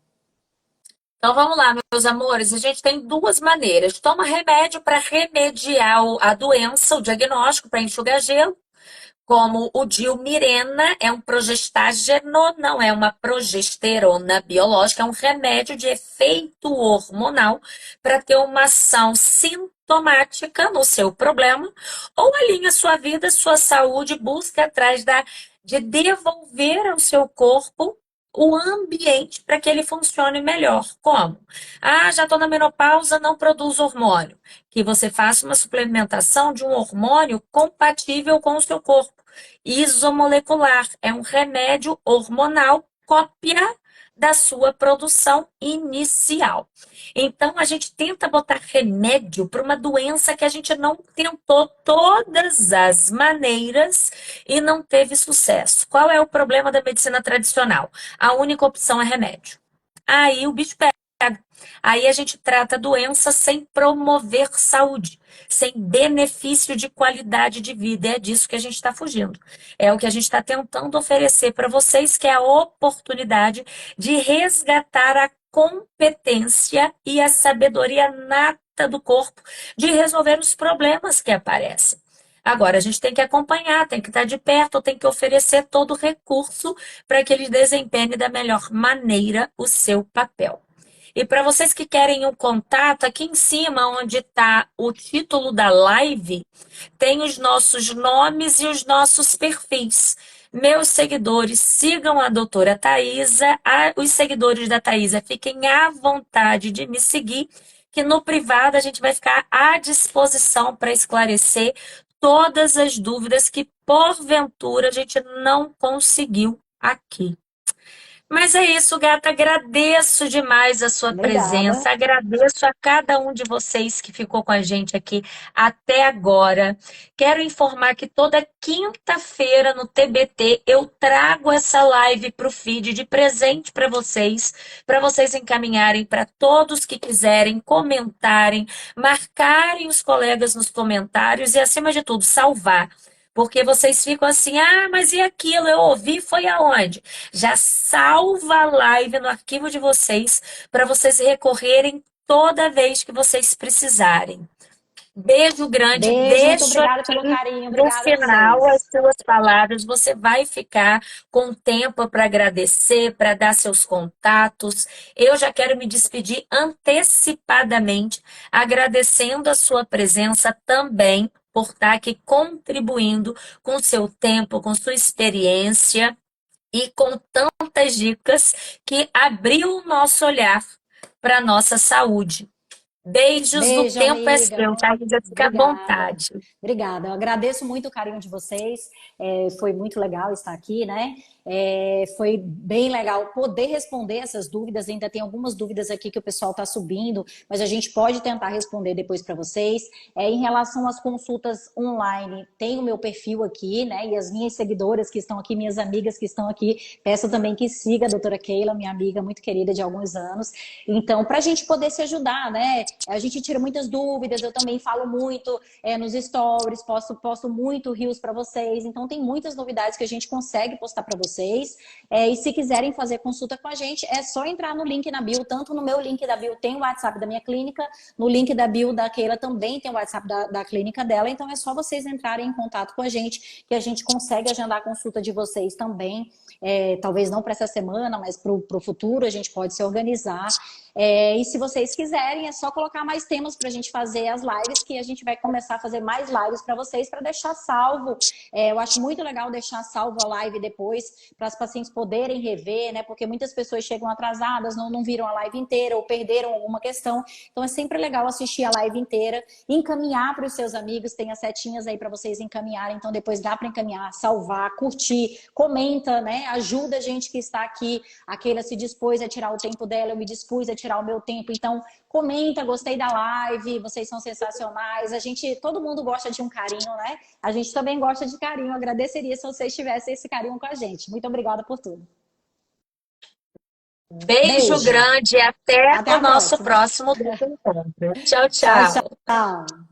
Então vamos lá, meus amores. A gente tem duas maneiras. Toma remédio para remediar a doença, o diagnóstico, para enxugar gelo, como o Dilmirena, é um progestágeno, não é uma progesterona biológica, é um remédio de efeito hormonal para ter uma ação sintomática no seu problema, ou alinha sua vida, sua saúde, busca atrás de devolver ao seu corpo o ambiente para que ele funcione melhor. Como? Ah, já estou na menopausa, não produz hormônio. Que você faça uma suplementação de um hormônio compatível com o seu corpo. Isomolecular é um remédio hormonal cópia da sua produção inicial. Então, a gente tenta botar remédio para uma doença que a gente não tentou todas as maneiras e não teve sucesso. Qual é o problema da medicina tradicional? A única opção é remédio. Aí o bicho pega. Aí a gente trata a doença sem promover saúde, sem benefício de qualidade de vida. É disso que a gente está fugindo. É o que a gente está tentando oferecer para vocês, que é a oportunidade de resgatar a competência e a sabedoria nata do corpo de resolver os problemas que aparecem. Agora, a gente tem que acompanhar, tem que estar de perto, tem que oferecer todo o recurso para que ele desempenhe da melhor maneira o seu papel. E para vocês que querem um contato, aqui em cima, onde está o título da live, tem os nossos nomes e os nossos perfis. Meus seguidores, sigam a doutora Thaisa. Os seguidores da Thaisa, fiquem à vontade de me seguir, que no privado a gente vai ficar à disposição para esclarecer todas as dúvidas que, porventura, a gente não conseguiu aqui. Mas é isso, gata. Agradeço demais a sua Obrigada. presença. Agradeço a cada um de vocês que ficou com a gente aqui até agora. Quero informar que toda quinta-feira no TBT eu trago essa live para o feed de presente para vocês encaminharem para todos que quiserem, comentarem, marcarem os colegas nos comentários e, acima de tudo, salvar. Porque vocês ficam assim, ah, mas e aquilo? Eu ouvi, foi aonde? Já salva a live no arquivo de vocês para vocês recorrerem toda vez que vocês precisarem. Beijo grande, Beijo, muito deixo obrigada pelo aqui carinho. no Obrigada a final as vocês. suas palavras. Você vai ficar com tempo para agradecer, para dar seus contatos. Eu já quero me despedir antecipadamente, agradecendo a sua presença também por estar aqui contribuindo com seu tempo, com sua experiência e com tantas dicas que abriu o nosso olhar para a nossa saúde. Beijos, o Beijo, tempo é amiga. seu, tá? Já fica à Obrigada. vontade. Obrigada. Eu agradeço muito o carinho de vocês. Foi muito legal estar aqui, né? Foi bem legal poder responder essas dúvidas. Ainda tem algumas dúvidas aqui que o pessoal está subindo, mas a gente pode tentar responder depois para vocês. Em relação às consultas online, tem o meu perfil aqui, né? E as minhas seguidoras que estão aqui, minhas amigas que estão aqui, peço também que siga a doutora Keila, minha amiga muito querida de alguns anos. Então, para a gente poder se ajudar, né? A gente tira muitas dúvidas, eu também falo muito nos stories, posto muito reels para vocês. Então, tem muitas novidades que a gente consegue postar para vocês. E se quiserem fazer consulta com a gente, é só entrar no link na bio. Tanto no meu link da bio tem o WhatsApp da minha clínica, no link da bio da Keila também tem o WhatsApp da clínica dela. Então, é só vocês entrarem em contato com a gente, que a gente consegue agendar a consulta de vocês também. Talvez não para essa semana, mas para o futuro a gente pode se organizar. E se vocês quiserem, é só colocar mais temas para a gente fazer as lives, que a gente vai começar a fazer mais lives para vocês, para deixar salvo. Eu acho muito legal deixar salvo a live depois, para as pacientes poderem rever, né? Porque muitas pessoas chegam atrasadas, não viram a live inteira ou perderam alguma questão. Então é sempre legal assistir a live inteira, encaminhar para os seus amigos, tem as setinhas aí para vocês encaminharem, então depois dá para encaminhar, salvar, curtir, comenta, né? Ajuda a gente que está aqui. A Keila se dispôs a tirar o tempo dela, eu me dispus a tirar o meu tempo. Então, comenta, gostei da live, vocês são sensacionais. Todo mundo gosta de um carinho, né? A gente também gosta de carinho. Eu agradeceria se vocês tivessem esse carinho com a gente. Muito obrigada por tudo. Beijo Beijo. grande e até Até o a nosso próxima. próximo encontro. Tchau, Tchau, tchau. tchau.